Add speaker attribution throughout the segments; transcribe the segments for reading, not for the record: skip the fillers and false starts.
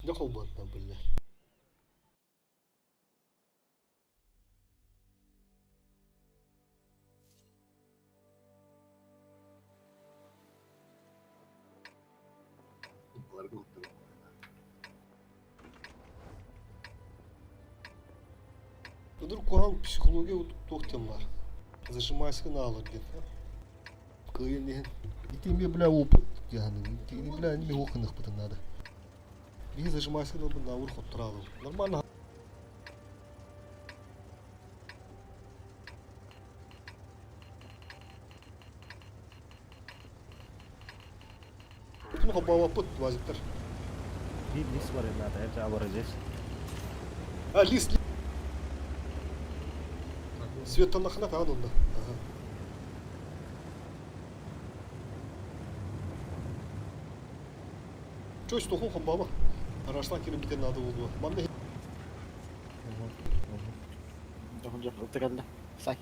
Speaker 1: Ne kolbattan böyle. Вдруг куан психология тоқтем бар. Зажимайся на алып деп. Кыйын деген. Итеме бля опыт яғни. Итеме бля неме оқынық бұтын надо. Би зажимайся на бұнда ауыр қот тұрады. Нормально. Bunu kabawa put вазиктар.
Speaker 2: Лис бар енді ата әбді абара жес.
Speaker 1: А, лист. Свет нахна тағы онда. Ага. Чё есть туху хабама? Араштан келіп бітен надо болды. Манда
Speaker 3: Жоқ, ұлты келді. Сай.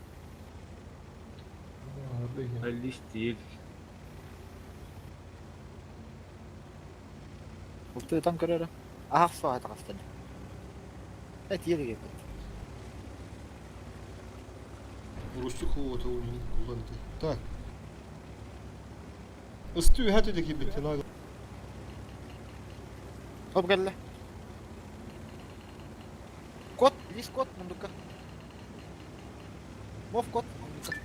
Speaker 2: Лис değil.
Speaker 3: Ұлты там көрері. Ағақ сұға айта қастады. Әт елі келді.
Speaker 1: Рустюху это у меня куланты. Так. Истю хәте де кибет нага.
Speaker 3: Хоп келді. Кот, лис кот, мұндыққа. Мов кот, мұндыққа.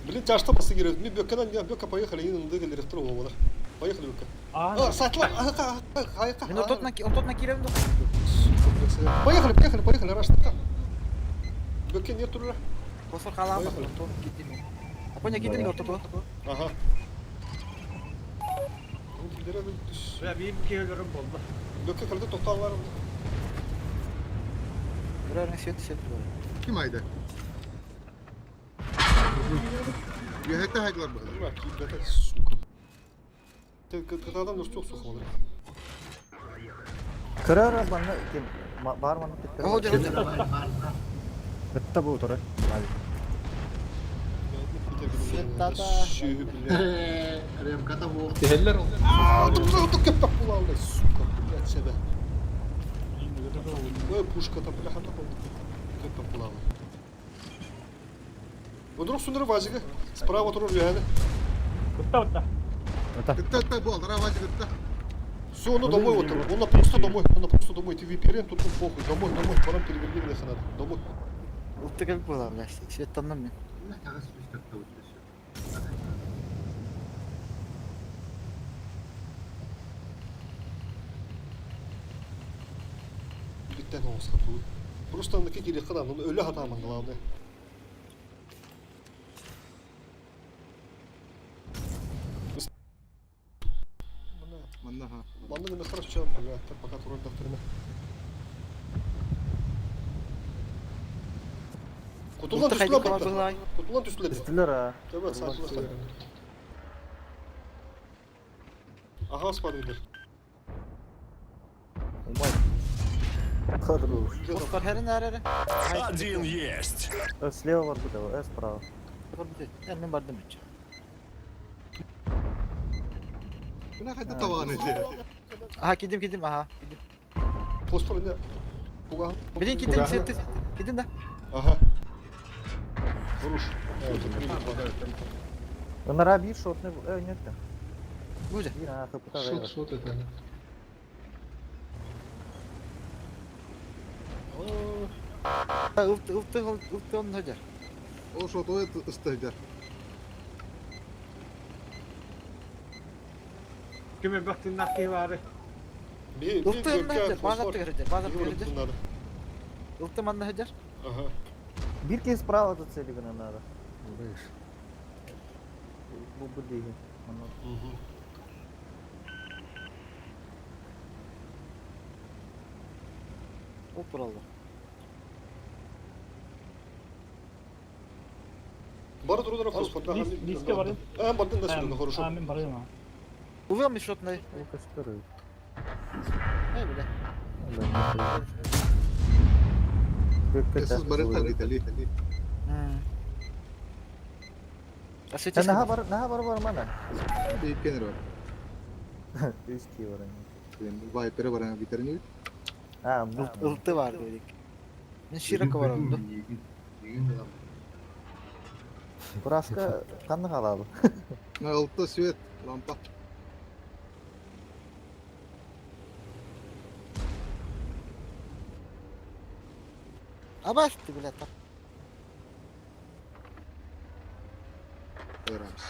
Speaker 1: Блин, тяжто басы керек. Ми бөкка поехали, и надо гелер второго. Поехали бөкка. А, сатла.
Speaker 3: Мен ототна кирем дұқ.
Speaker 1: Поехали, раштыққа. Бөкке не тұрыра?
Speaker 3: Қосыр қалам. Апоня кетті отото.
Speaker 1: Ага.
Speaker 2: Benim köylerim oldu.
Speaker 1: Bökке кірді тоқталар.
Speaker 3: Бірәрің сеті бар.
Speaker 4: Kim ayda? Ya hatta haydılar mı?
Speaker 1: Bak, kibete сука. Кытадан дұрыс жоқ соқы олар.
Speaker 2: Kırar bana kim? Var mı?
Speaker 3: О, дер.
Speaker 2: Bitti bu turu. Hadi.
Speaker 3: Сеттата.
Speaker 4: Ремка там о.
Speaker 5: Teheller oldu.
Speaker 1: Тут кеппак була алдай, сука, блядь, себе. Ой, пушка-то, бля, хата болды. Кеппак була алдай. Вдруг сундыры вазига. Справа тұрыр яғады.
Speaker 2: Bitti.
Speaker 4: Гытта bu alır havacı gıtta.
Speaker 1: Все, он домой вот. Он просто домой. Ты виперен, тут похуй. Домой. Барам перевергем нахер надо. Домой.
Speaker 3: Ұлты келіп болар, ләшті. Светтаннан мен.
Speaker 4: Ne tağız bir takta uçuyorsun.
Speaker 1: Биттен оңыз қатуы. Просто андaki керек қадам. Оны өлі хатамын главное.
Speaker 4: Manna ha.
Speaker 1: Манны гына хорошо, блядь, пока турор докторина. Кутулан
Speaker 3: Ұлты
Speaker 1: түстілі
Speaker 3: қайдың
Speaker 1: бақта.
Speaker 3: қалай.
Speaker 1: Кутулан түстілі.
Speaker 2: Üstüler ha.
Speaker 1: Тәбә, сақылы. Ага, спадыңдар.
Speaker 2: Умай. Kadro.
Speaker 3: Ұлттар әрін әрі.
Speaker 6: Один есть.
Speaker 2: Слева var bir de var. Справа.
Speaker 3: Мен бардым өтші.
Speaker 4: Ne kadar tavan ediyor.
Speaker 3: Аха, кедім, аха.
Speaker 1: Поспор не. Куга.
Speaker 3: Білін кедім, сетті. Кедім да.
Speaker 1: Ага. Хорош.
Speaker 2: Onlara bir shot ne yok da.
Speaker 3: Бұжа.
Speaker 2: Bir ha kapıda
Speaker 5: Şut
Speaker 2: var.
Speaker 5: şut et yani.
Speaker 3: Ұлты оның höjer.
Speaker 4: O şot o ıstıhcar.
Speaker 2: Kime baktın nakki var?
Speaker 3: Ұлты оның höjer. Bazapты höjer. Bazapты höjer.
Speaker 1: Надо.
Speaker 3: Ұлты манна höjer.
Speaker 1: Ага.
Speaker 2: Bir kez справа тут цели гана надо. Видишь? Bu değil.
Speaker 1: Угу.
Speaker 3: Ол туралы.
Speaker 1: Бары тұру дара фоспор.
Speaker 5: Листке барайын.
Speaker 1: Бардың да сөйледі, хорошо.
Speaker 5: Мен барайын ма?
Speaker 3: Увел шотный.
Speaker 2: Это второй.
Speaker 3: Бля.
Speaker 4: Siz barı tali.
Speaker 3: А свети.
Speaker 2: Naha var mana?
Speaker 4: Bir kenara var.
Speaker 2: Üstü var.
Speaker 4: Viper'e varan biterini.
Speaker 2: Ha, bu
Speaker 3: Iltı var dedik. Ben Şirak'a varalım.
Speaker 2: Buraska kandı kalalı.
Speaker 4: Ne altta süet lampa.
Speaker 3: Abastı bile tak.
Speaker 4: Öğrenmiş.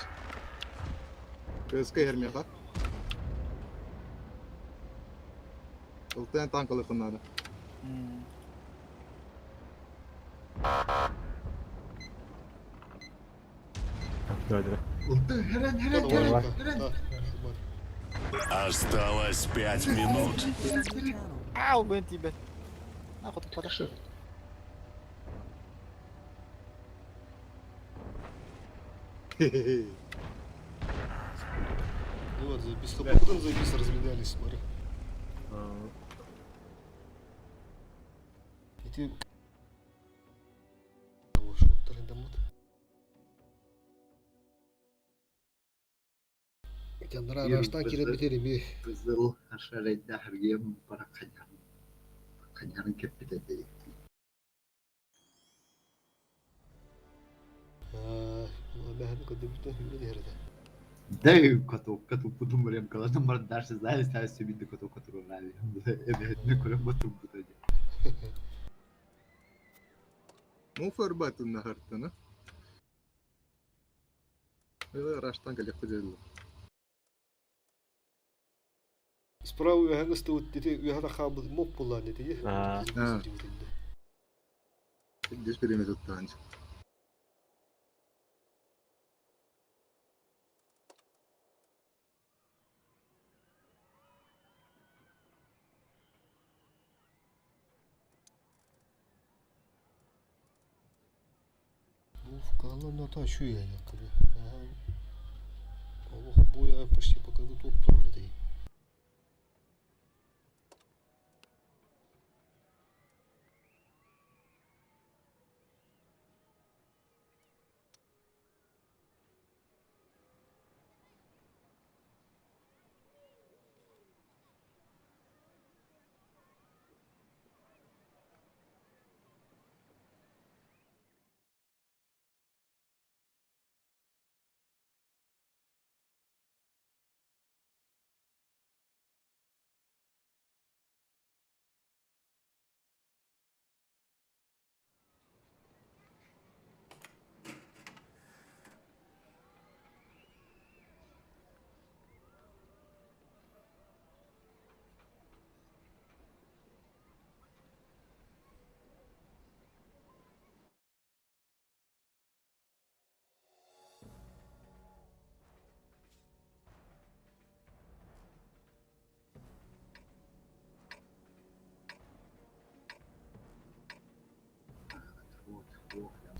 Speaker 4: Gözke yermeye bak. Altta tank alıkınlarda.
Speaker 6: Осталось 5 минут.
Speaker 3: Ау, ben тебе. Нахуй ты подошел.
Speaker 1: Ну вот, без хлопотом заебись разменялись, смотри. И ты... Того шоттер домот. Kendine araçtan kirebilirim iyi.
Speaker 5: Kızıl haşerede her gün para kaçan. Kaçanın kepide değil.
Speaker 1: Ben hem kadar bütün hülle de herhalde.
Speaker 5: Dev katu pudum buraya kalan numara dersi zaten sen sübinde katu rali. Evet ne kurem batum bu da.
Speaker 4: Ну фарбату на хартана. Это раштан как ходил.
Speaker 1: Справа üyəngə stəvət dedi, üyədə xabı mop bulan dedi.
Speaker 4: Здесь периметр танц.
Speaker 1: Вкалано та şu ya yakılı. Allah bu ya почти покаdı top тоже değil.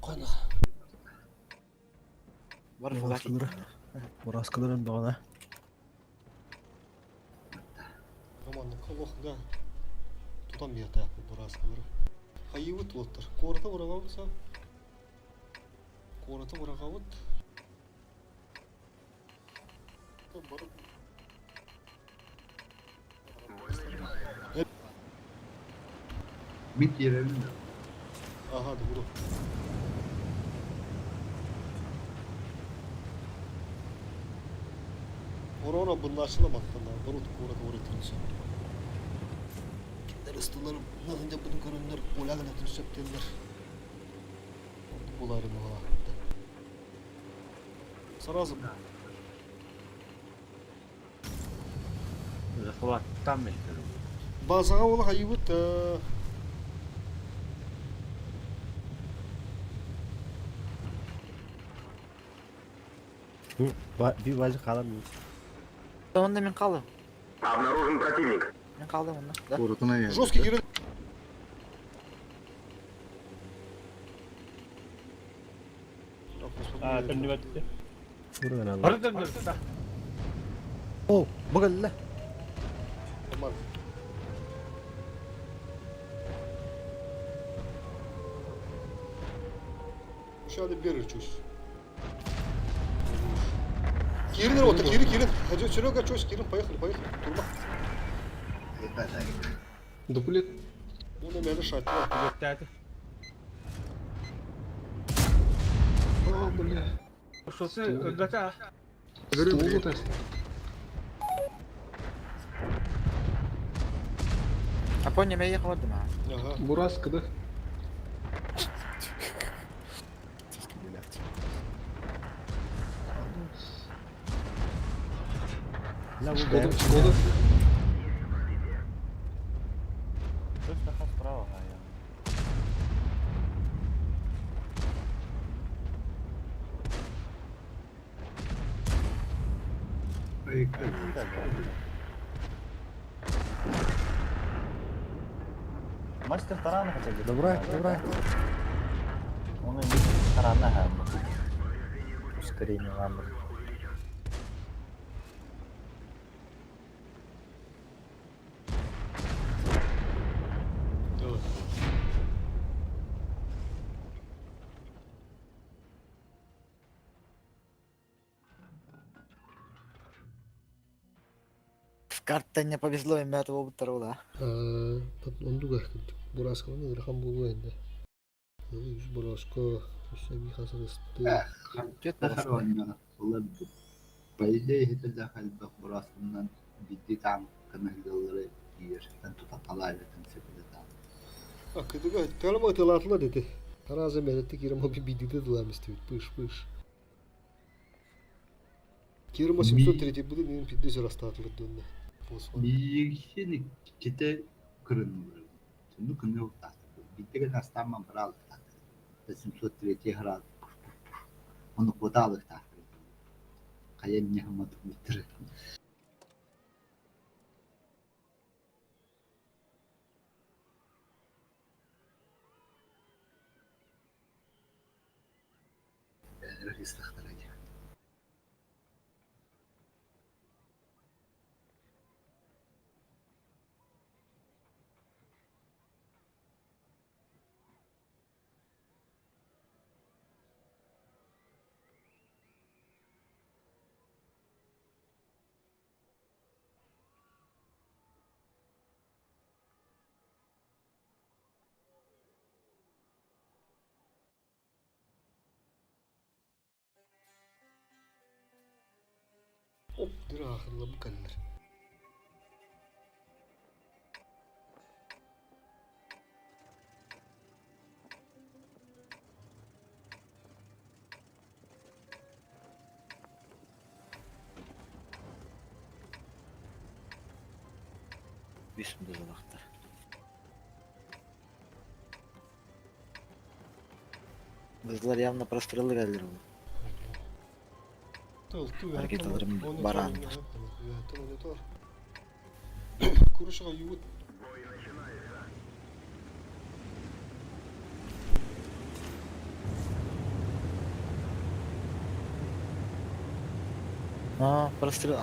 Speaker 1: Kana.
Speaker 3: Var flash.
Speaker 2: Buraskaların doğana.
Speaker 1: Романның қалуақында тұтам бер таяқ бұл раскалары. Хайывыт оттыр. Қорыты бұраға бұтса. Қорыты бұраға бұт.
Speaker 5: Bit yerelim de.
Speaker 1: Aha da buru. Orana bunlar açılamaktan da. Barut қорыты öğretilmiş. Kimler ıstılar, nahınca bunu görünler, olağına düşseptenler. Bularım ola. Сразу.
Speaker 5: Захват там işte.
Speaker 1: Bazığa ola hayıvıt.
Speaker 2: Bir bacı kalamıyor.
Speaker 3: Onda men kaldım.
Speaker 6: Обнаружен противник.
Speaker 3: Ben kaldım onda. Da.
Speaker 4: Коротуна я.
Speaker 1: Жесткий герой.
Speaker 2: Buradan Allah. Oh, bakın la.
Speaker 1: Tamam. Şöyle bir çöz. Кирин работает, Кирин. Серега, что с Кирин? Поехали. Турба.
Speaker 7: Дуплет.
Speaker 1: Bunu məni şartlar.
Speaker 8: Bilettədir.
Speaker 7: О, бля.
Speaker 8: Şosu öbətə.
Speaker 7: Стул вот это.
Speaker 3: Япония мен ехал одна.
Speaker 1: Aha.
Speaker 7: Бураска, да? Шкода, Шкода.
Speaker 2: Слышно, справа, а я. Мастер тарана хотя бы. Добра. Он и тарана хэмбо. Ускорение ламбо.
Speaker 1: Evet.
Speaker 3: В карте не повезло, им этого второго.
Speaker 1: Onu da Buraska mı? Rakam buldu ende. Yüz Buraska. Üstüne bir hasar ısıttı.
Speaker 3: Что-то
Speaker 5: Хорошо, والله по идее это дохаль бах бурасынан бидди там каналları diyor. Ben tutatalayle temsilde tam.
Speaker 1: Akıdıga talama atılatla dedi. Tarazi melette kirama bir bidide dılam istiyor. Pış. Kirama 703 bu da benim pidde rastatlı döndü.
Speaker 5: Бигшини ките кырынмыр. Түнү күнү уктат. Биттеген астаман брал тат. 703 град. Оны подалык тат. Каян не хамат митр. Рахистахтарай.
Speaker 1: Hop dur ahırla bu kalır.
Speaker 3: Бесім де залақты. Bizler явно прострелы geldiler. Hareketlerim baran.
Speaker 1: Kuruşa yuvut.
Speaker 3: Прострел.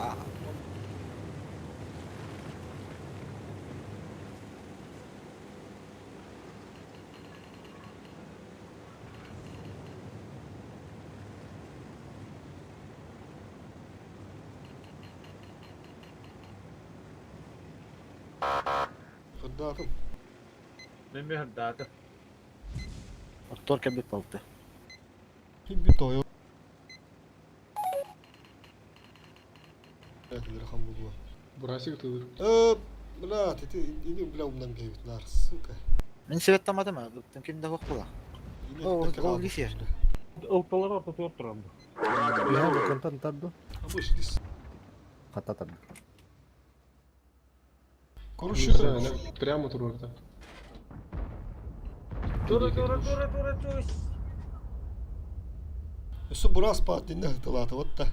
Speaker 1: Хаддафım.
Speaker 8: Мен мен хаддааты.
Speaker 3: Только бит болты.
Speaker 1: Bir toyo. Evet, rakam buldu.
Speaker 7: Бурасик ты.
Speaker 1: Блядь, это иди бля умдан гейвит нар, сука.
Speaker 3: Мен свет там адама, там ким да хокула. Ол лисер.
Speaker 8: Ылталар орта туып турам.
Speaker 6: Враг обнаружен.
Speaker 2: Контантадо.
Speaker 1: Обышлись.
Speaker 2: Хататад.
Speaker 1: Kuruşu.
Speaker 7: Прямо турок там.
Speaker 8: Тура.
Speaker 1: Su Buras partinde hıtılatı vat da.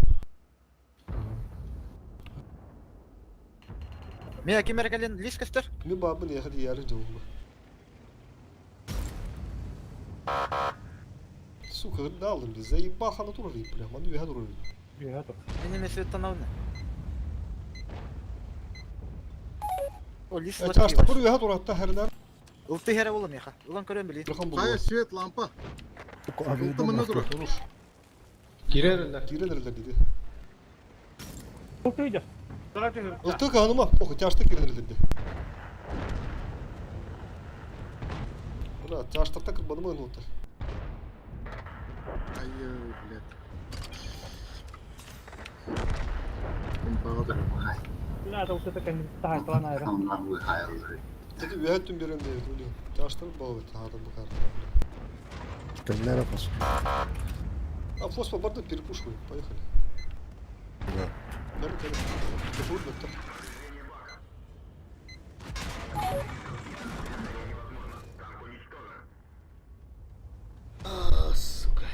Speaker 3: Мия кимергален лис кастер.
Speaker 1: Mi babın ya hadi yarın cevabı. Сука, дал ли, заебаха натура ли, бля, ману я дуру.
Speaker 3: Они мне свет тонавны. О, лис
Speaker 1: Çarşıda
Speaker 3: лативаш.
Speaker 1: kuru ya duru hatta her ner.
Speaker 3: Улты хера болом яха. Улан көрөм били.
Speaker 1: Rakam
Speaker 4: Hayır
Speaker 1: buldu.
Speaker 4: свет лампа. Алтымını dur.
Speaker 1: Olur.
Speaker 7: Киреллер.
Speaker 1: Girenirler dedi.
Speaker 8: Ылтыйды. Тараты.
Speaker 1: Iltık hanıma, oku çarşıda girenirler dedi. Бля, тяжтарта кырбады мыгын отыр.
Speaker 4: Ай, блядь. Kumpağa da.
Speaker 8: لا تو كان تحت وانا ايرا
Speaker 5: Onlar bu hayalleri.
Speaker 1: Теки үһәттүн берен дейт, өлең. Тяжтар бауы тағады бұл карта.
Speaker 2: Тенлера пос.
Speaker 1: А фосфа барды перепушивай, поехали.
Speaker 2: Да.
Speaker 1: Бәрі. Кепур бітті. Сука.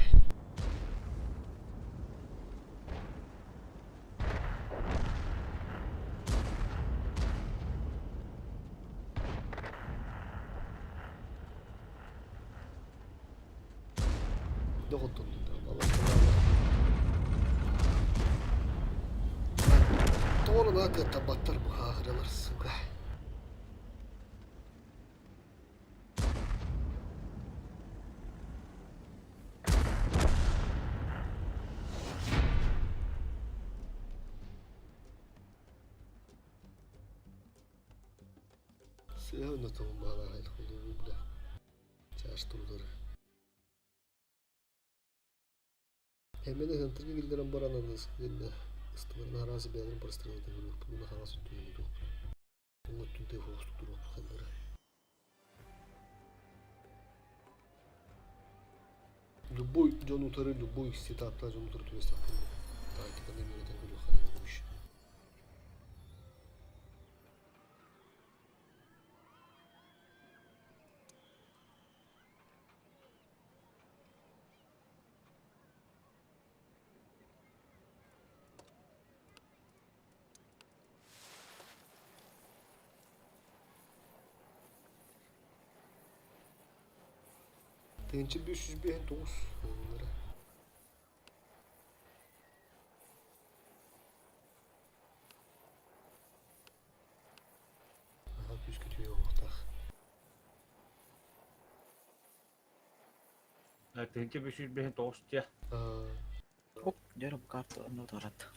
Speaker 1: Доғыттын. Торын аты табаттар бұл хағыралар, сука. Sevna tamam bana hayır olduğunu bile. Çağıştırılır. Hemen de hıntırgı gildiren baranadız. Yine ıstıvarın harazi beyanın parastırıldı. Bunu harazi tüyüydü. Bunu tünde hoşluk durup kalları. Любой Джон Утары, любой сетап, Джон Утары, то есть так. Так, это не имеет никакого хорошего. Тенчи 509 onlara. Aha püskürtüyor ortak.
Speaker 8: تنكي بشير به توست يا
Speaker 3: Оп, жарым карта оно тарат.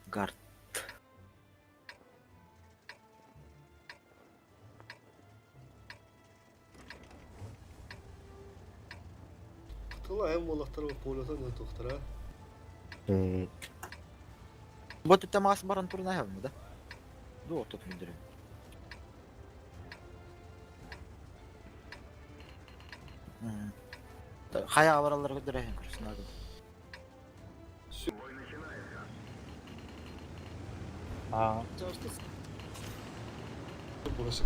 Speaker 3: Гард.
Speaker 1: Kıtıla hem olakları ve polata ne doktora.
Speaker 3: Вот это мас баран турна явно, да? Да, тут не дыры. Хая авараларға дырайын көрсін ады.
Speaker 1: Çarştı. Burası.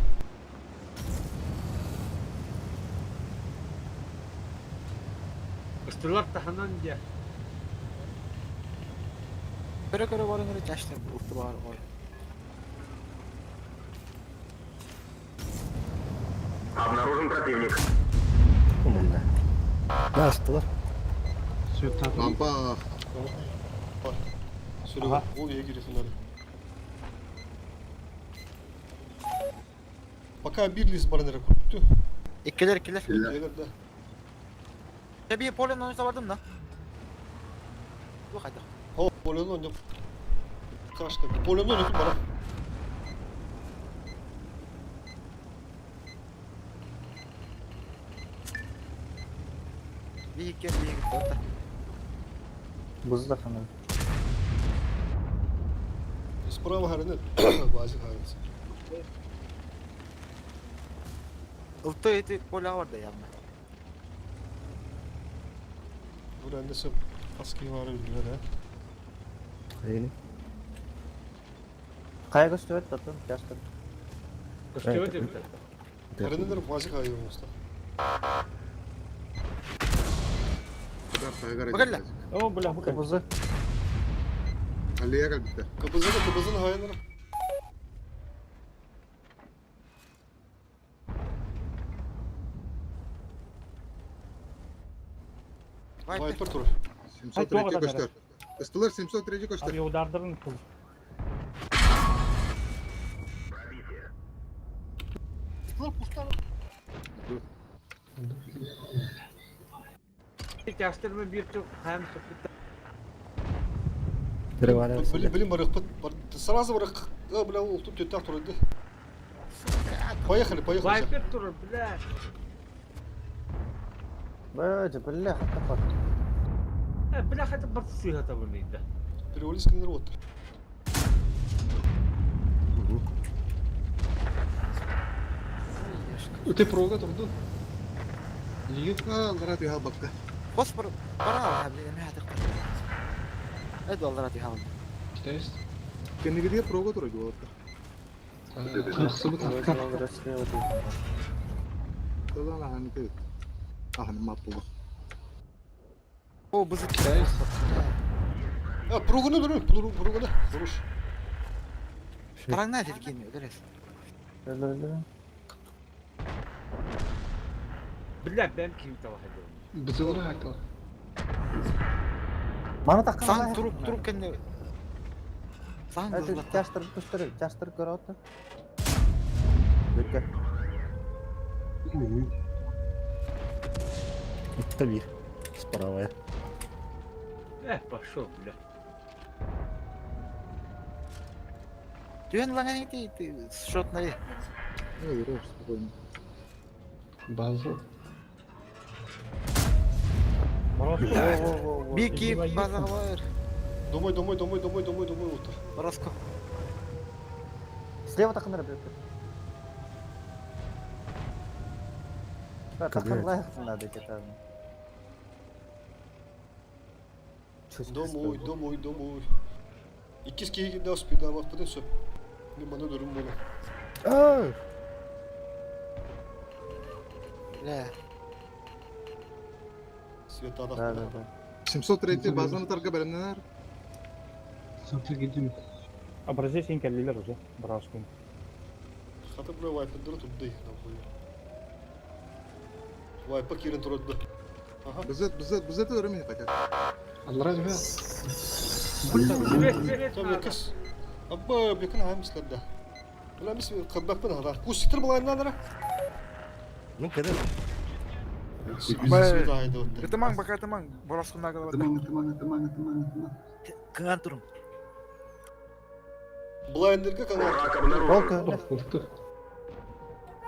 Speaker 8: استلرت تحنان يا
Speaker 3: Көре-көре барыңыры жаштар ұқты бар ғой.
Speaker 6: Обнаружен противник.
Speaker 2: Умunda. Ne astılar?
Speaker 4: Lampa.
Speaker 1: Bak. Süre var. Oluyor giriyorsun hadi. Пока bir list bana nereye kurttu.
Speaker 3: İkkiler.
Speaker 1: Gelir de.
Speaker 3: Bir polin oyuncuda vardım da. Yok hadi.
Speaker 1: Ho, Polyon'u oynayacağım. Kaşka. Polyon'u oynayacağım bana.
Speaker 3: Bir gitti orada.
Speaker 2: Buzda kanal.
Speaker 1: Справа харин базик харин.
Speaker 3: Ұлты еті поля var da yanına.
Speaker 1: Buradan da sep askeri var öldüler ha.
Speaker 2: Yeni.
Speaker 9: Kaya gösteriyor tatlı. Yaşlı.
Speaker 8: استوت
Speaker 1: Harinin de bazik hayır olmuştu.
Speaker 4: Kadar saygı
Speaker 3: Bakın lan.
Speaker 8: او بلا بكره
Speaker 9: Kırmızı.
Speaker 4: Ali'ye gel bitti.
Speaker 1: Kapızın hayırları. Viper tur.
Speaker 4: 703 koştur. Istılar 703 koştur.
Speaker 8: ابي وداردرن كل Тястер bir çok hem sıkıntı.
Speaker 2: Biri var ya.
Speaker 1: Bilim barık. Sırası barık. Bile oldu tüttah turuydu. Поехали, поехали. всё.
Speaker 8: Вайпер тур, блядь.
Speaker 2: Боже, бля, хата фак.
Speaker 8: Блядь, это борцы это выглядит, да.
Speaker 1: Перевались к народ.
Speaker 7: Ты прога турду. Лиги.
Speaker 4: Аллара тиها بقى.
Speaker 3: اصبر براها قبل ما تقتل. ادوا الله راتي هاون.
Speaker 7: Китайс.
Speaker 4: كان كده بروجو ترى جوه.
Speaker 7: Хсыбыт.
Speaker 4: طلع عن كده. ما طلع.
Speaker 3: О, бызык.
Speaker 7: Китайс.
Speaker 1: Пругуны durun. Pruguны. Duruş.
Speaker 3: Тараңна телкин, өдөрөс.
Speaker 8: Блядь, ben kim واحد.
Speaker 7: Бызылы хактал.
Speaker 2: Мана таккан.
Speaker 3: Сан туруп кенде. Сан
Speaker 2: Это
Speaker 3: бызык.
Speaker 2: частыр көрөт. Бекке. Это бир. Справа.
Speaker 8: Пошел, блядь.
Speaker 3: Түйен лаңан ити, шот нари.
Speaker 4: Ой, рос, спокойно.
Speaker 7: Базу.
Speaker 3: Бики базалар.
Speaker 1: Домой. Отыр.
Speaker 3: Бороско.
Speaker 2: Слева таккандар бекке. Таккан лайыктын да кетем.
Speaker 1: Домой. İkiz keyik daha speed daha bakmadın söp. Bir bana durum bunu.
Speaker 3: Ля.
Speaker 1: Sveta adam.
Speaker 2: Да.
Speaker 4: 703 базаны тарга беремнер.
Speaker 8: Образец инкалилер уже. Брашкин.
Speaker 1: Хата buraya wipe duru tutdu. Wipe kirin turdu. Aha.
Speaker 4: بالذات رمي فكك.
Speaker 7: Аллара жига.
Speaker 1: Tabii yakız. Abba yakın ha mislerde. Ulan mis kabak bana da. Kusitir bulayım lan ara.
Speaker 2: Ну кеде.
Speaker 1: Света haydi otur.
Speaker 3: Этымаң, бака этымаң. Бороско нагала.
Speaker 5: Тыман.
Speaker 3: Кыган турум.
Speaker 1: Blinder'ga kanar.
Speaker 6: Враг обнаружен.
Speaker 2: Волка.
Speaker 7: Ух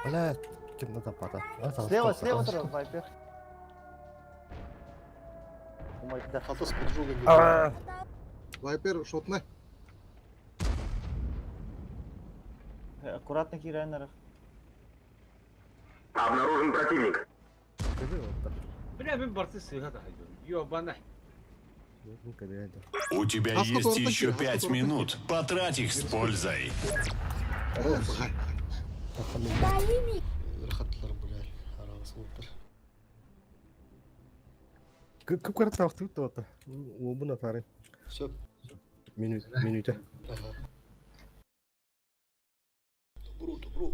Speaker 2: Бля, кимде тапата. Слева тур вайпер. Умайда.
Speaker 1: Hata spudru gibi.
Speaker 4: Вайпер шотны.
Speaker 2: Аккуратно кирайнер.
Speaker 6: Обнаружен противник.
Speaker 8: Бля, ben борцы сыграть хочу. Ёбана.
Speaker 9: У тебя
Speaker 4: А сколько
Speaker 9: есть
Speaker 4: уроков
Speaker 9: еще
Speaker 4: тебе? А
Speaker 9: 5
Speaker 4: сколько
Speaker 9: минут. Потрать их с пользой.
Speaker 1: Rahatlar bulay. Arası otur.
Speaker 2: Көп карата вакыт өтүп атты. Обуна тары.
Speaker 1: Söp.
Speaker 2: Минута.
Speaker 1: Aha. Добро.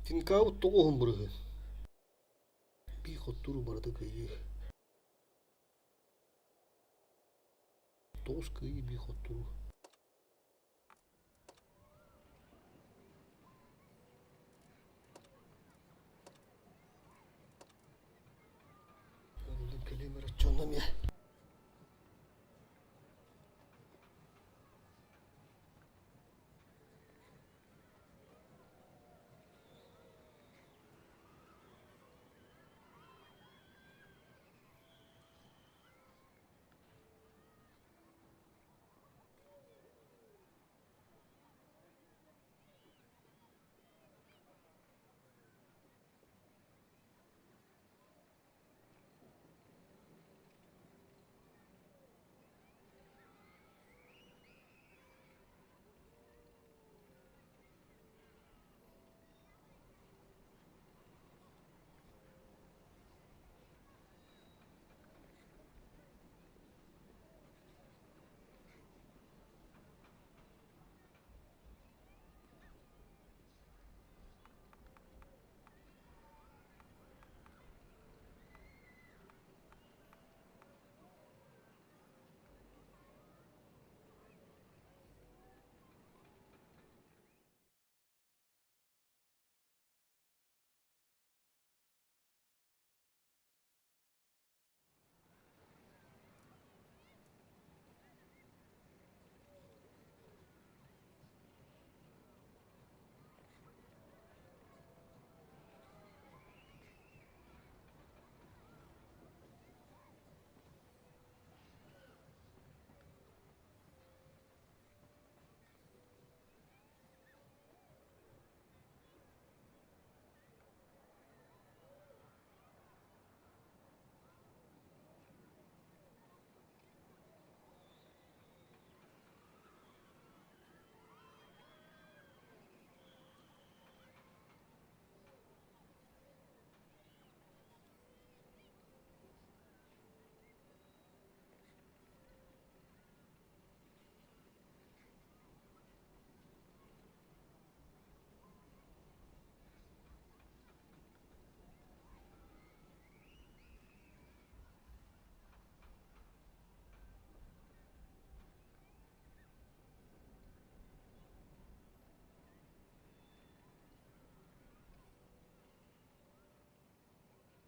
Speaker 1: Тинкау тоғым бұрғы. Bir хоттуру барды кайы. Тоғыз кайы bir хоттуру. Öldüm kelime raçanım ya.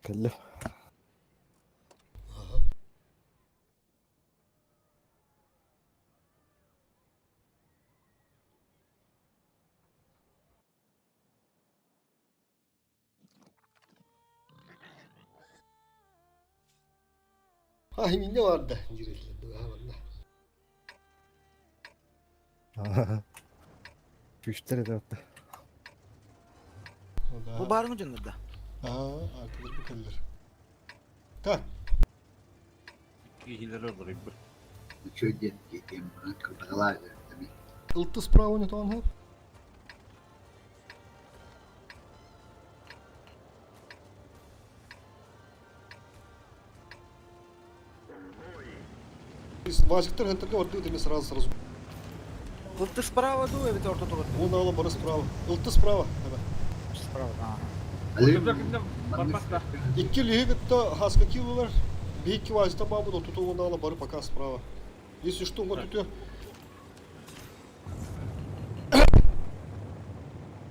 Speaker 2: Келли.
Speaker 1: Ay minne vardı. Girelim.
Speaker 2: Güçleri de attı.
Speaker 3: Bu barın ucunda da.
Speaker 1: Arkadaş bu kalır. Tak.
Speaker 8: İyileri olur.
Speaker 5: Şöyle diyeyim bana kırpadalar demek.
Speaker 1: Iltı spravo ne tamam hep. Васьктер хэнтерге орды өтеме сразу.
Speaker 3: Ты справа дуй, ведь орто тугу.
Speaker 1: Он ала бары справа. Илты справа.
Speaker 3: Справа.
Speaker 8: Барбакта.
Speaker 1: İki лигітті хаска килолар. Бейки вазита бабы да тұты он ала бары пока справа. Если что, он тут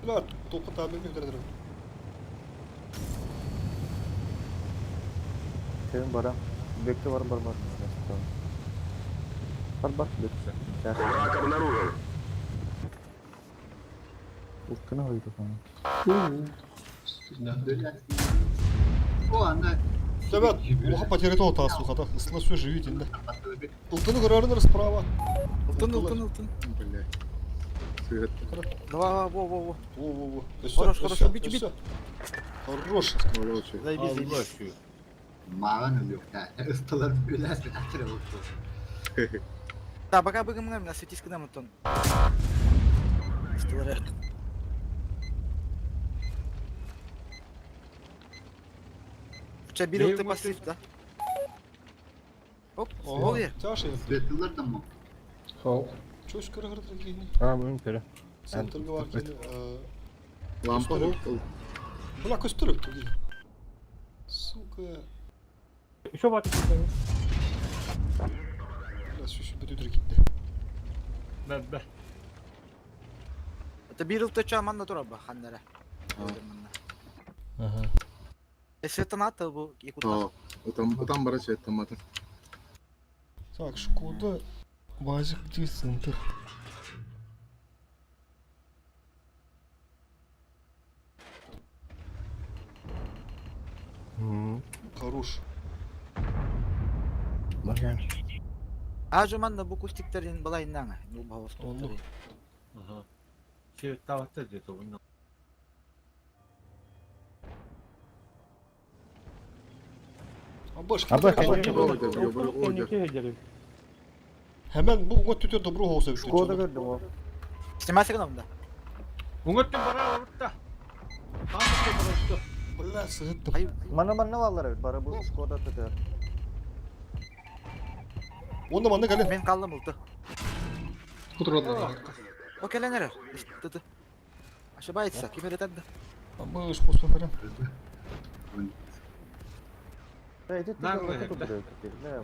Speaker 1: Бля, толпа табель götürdüm.
Speaker 2: Senin bara. Bekle var. Bak bekle.
Speaker 6: Враг обнаружен.
Speaker 2: Ufkuna koydu falan.
Speaker 5: O anda
Speaker 1: Ребят, плохо потерять его тасу, когда сло все живительно. Илтыны кырарыныр справа.
Speaker 3: Алтын.
Speaker 4: Бля. Свет.
Speaker 3: Давай, во.
Speaker 1: Во-во-во.
Speaker 3: Хорошо, бить.
Speaker 1: Хорош.
Speaker 4: Короче.
Speaker 3: Заебись.
Speaker 5: mağan ölüyor. Yani ıstalar gülerse kaçıra oldu.
Speaker 3: Да, пока быгам на светись к нам Антон. Столаре. Вчера берет ты послив, да? Оп, ol yer.
Speaker 1: Тяши.
Speaker 5: Svetliler de mı?
Speaker 7: Хоп.
Speaker 1: Чуş kırı kırı
Speaker 2: Ha bunun kere.
Speaker 1: Центрге var ki.
Speaker 4: Lampa
Speaker 1: Üstüne.
Speaker 4: bu.
Speaker 1: Bırak üstürük. Сука.
Speaker 8: Еще батик.
Speaker 1: Biraz şu bütün gitti.
Speaker 8: Да.
Speaker 3: Это бирил то чаман на тураба, ханнера.
Speaker 1: Ага.
Speaker 3: Если это НАТО, bu
Speaker 4: Aa, o tam bara şey etmedi.
Speaker 1: Так, Шкода. Вазик где центр? Хорош.
Speaker 2: Bakın.
Speaker 3: Ажуман да bu кустиктерин балайнаңа. Ну бавос.
Speaker 1: Oldu.
Speaker 8: Ага. Все таватта где-то он.
Speaker 1: Абаш.
Speaker 2: Абаш,
Speaker 1: Hemen bu got tutuyor добро olsa bir
Speaker 2: Şkoda gördüm o.
Speaker 3: Снимайся к нам, да.
Speaker 8: Унготтен бара орутта. Хамты баратты.
Speaker 1: Бля, сыгыттым.
Speaker 3: Hayır.
Speaker 2: Manna vallar evet. Bara bu Şkoda tutuyor.
Speaker 1: Onda manda gelin.
Speaker 3: Ben kaldım oldu.
Speaker 7: Кудродлар.
Speaker 3: Окей, ленер. Ты. Ошибается, кем это да?
Speaker 1: Ama ış posma falan.
Speaker 8: Наглый,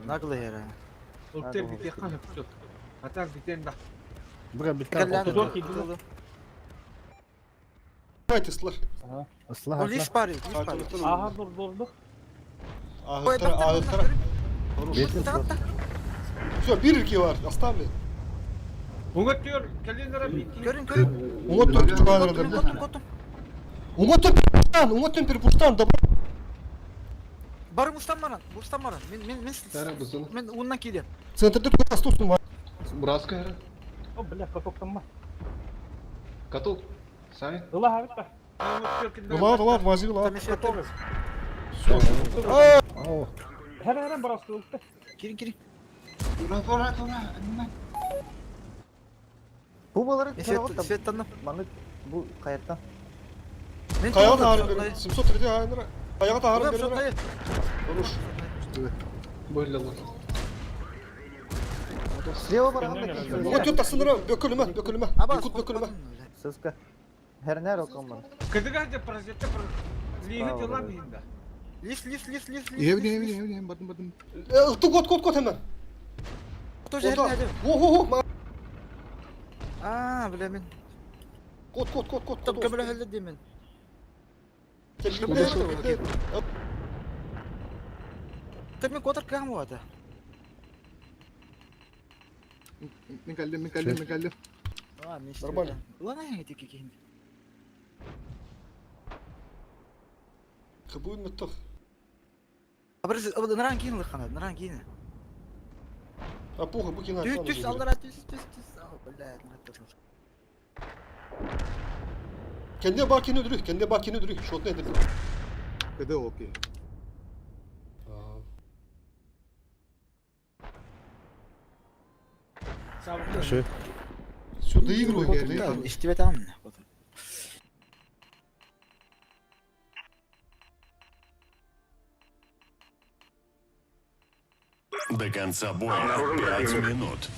Speaker 3: Наглый era.
Speaker 8: Оттер бите ханып всё. Атар битен да.
Speaker 2: Bura bir
Speaker 3: Каллян.
Speaker 1: Давайте слар.
Speaker 2: Islah
Speaker 3: Ну лишь парил, лишь парил.
Speaker 8: Ага, durdu.
Speaker 1: Ağıttara, ağıttara. Хорош. Все, бирки var. Оставли.
Speaker 8: Унготтер календера бити.
Speaker 3: Görün.
Speaker 1: Umut tüm çıkanları da.
Speaker 3: Котум.
Speaker 1: Umut tüm perpuştan. Umut tüm perpuştan. Добро.
Speaker 3: Barım ustammaran.
Speaker 7: Тара бузун.
Speaker 3: Men undan kilyen.
Speaker 1: Центрде тук астусун var.
Speaker 7: Бураска era.
Speaker 8: О, бля, каток там.
Speaker 7: Катул. Сай.
Speaker 8: Ула хавитта.
Speaker 1: Ulan vazir ulan.
Speaker 3: Там еще тоже.
Speaker 8: Her barastı.
Speaker 3: Kirin.
Speaker 5: Tora.
Speaker 2: Bu baları tarafı
Speaker 3: Свет tanım.
Speaker 2: Bana bu kayıttan.
Speaker 1: Kayağa da harım verin. 730 hayırlara. Kayağa da harım verin. Хорош.
Speaker 7: Бойлалар.
Speaker 2: Слева bara
Speaker 1: Umut tüm tasınlara bökülme. Yukut bökülme.
Speaker 2: Sıska. Her ner okan bana.
Speaker 8: Кыдыгар деп прозетте двигатель ламинда.
Speaker 3: Лис.
Speaker 4: Evliyim. Badım.
Speaker 1: Kod hemen.
Speaker 3: Кто же
Speaker 1: Orada.
Speaker 3: herhalde?
Speaker 1: Oho.
Speaker 3: Aa, bile min.
Speaker 1: Kod.
Speaker 3: Tam kömürü halledeyim ben. Tabii kodar kan bu ada.
Speaker 4: مكلم
Speaker 3: Aa ne işte.
Speaker 1: Нормально.
Speaker 3: Ulan ne tiki ki.
Speaker 1: Кабуин меттох.
Speaker 3: Абрыз наран кин лы хана, наран кин.
Speaker 1: А похуй, буки на.
Speaker 3: Düz aldıra düz. Блядь, наран.
Speaker 1: Kendine bak kendine duruyor. Kendine bak kendine duruyor. Şort nedir?
Speaker 4: كده اوكي
Speaker 1: Aa.
Speaker 2: Şu.
Speaker 1: Все, доигрывай, вот, доигрывай.
Speaker 3: İşte tamam mı?
Speaker 9: До конца боя 5 минут.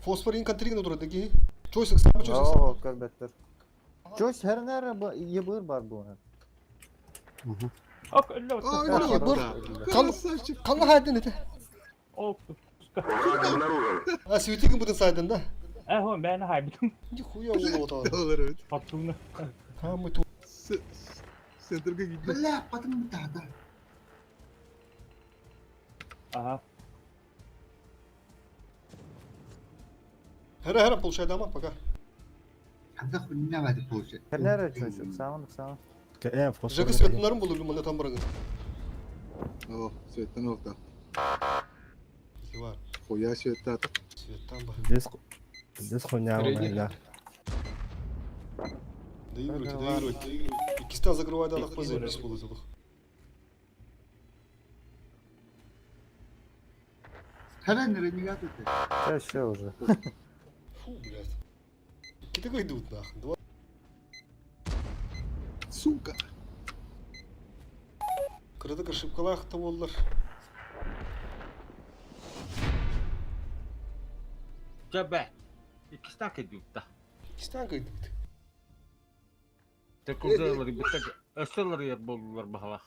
Speaker 1: Fosfor inkantrigna duruyor. Degi. Çoysuk sabah çoysuk sabah.
Speaker 2: Oo, kalbetler. Joyce her nere yabır var bu ne?
Speaker 8: Ok, öyle
Speaker 4: اه
Speaker 8: olsun.
Speaker 1: Okey, dur. Kanlı halde ne de?
Speaker 8: Olsun.
Speaker 6: Враг обнаружен.
Speaker 1: Ha, sivitikin budun saydın da.
Speaker 8: Hon ben haybitim.
Speaker 1: Нихуя onu o da.
Speaker 4: долларов
Speaker 8: Patronunu.
Speaker 1: Tamam mı?
Speaker 4: سنترга gitti
Speaker 5: Bella patım bir daha da.
Speaker 8: Aha.
Speaker 1: Her получай ama bak ha.
Speaker 5: Hadi ne var bu şey?
Speaker 2: Her nere Joyce? Sağ ol.
Speaker 1: Jaka svetunların bulur lumanda tam bırakın.
Speaker 4: اه سويتنا وقتها
Speaker 1: Var.
Speaker 4: خويا سويتها
Speaker 1: Svetten bak.
Speaker 2: Biz хуйня.
Speaker 1: Доигрывайте. Киста закрывай, да, нахуй позаимись полозилых.
Speaker 5: Her nere ne geldi?
Speaker 2: Şey уже.
Speaker 1: Фу, блядь. Какие такой идут, нахуй. Два.
Speaker 4: сука
Speaker 1: Kırdık ışıpkalar tavallar.
Speaker 8: Cebe. İkisi tak ediyor da.
Speaker 1: İkisinden kaydı.
Speaker 8: Tekurdaları bir tek eserleri yer bulurlar bahala.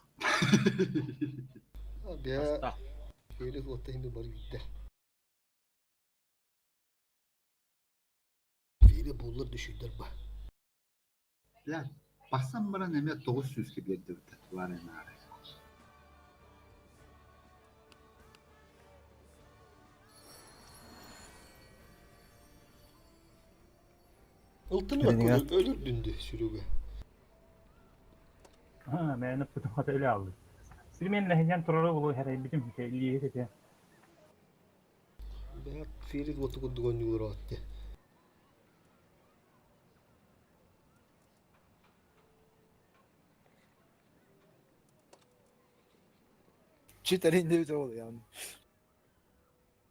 Speaker 1: Abi ya.
Speaker 8: Hasta.
Speaker 1: Herif otta hindi bari bitti. Fili bulur düşürdür bu.
Speaker 5: Lan baksam bana ne 900 gibi geldi var ya.
Speaker 1: Iltını bak ölür dündü sürüge.
Speaker 8: Ha, ben de putum hata öyle aldım. Silmenin lehinen turalı bulu her bizim şeyliği dedi.
Speaker 1: Ben fili otu kudu gönlü attı.
Speaker 3: Çiтерinde bir oluyor yani.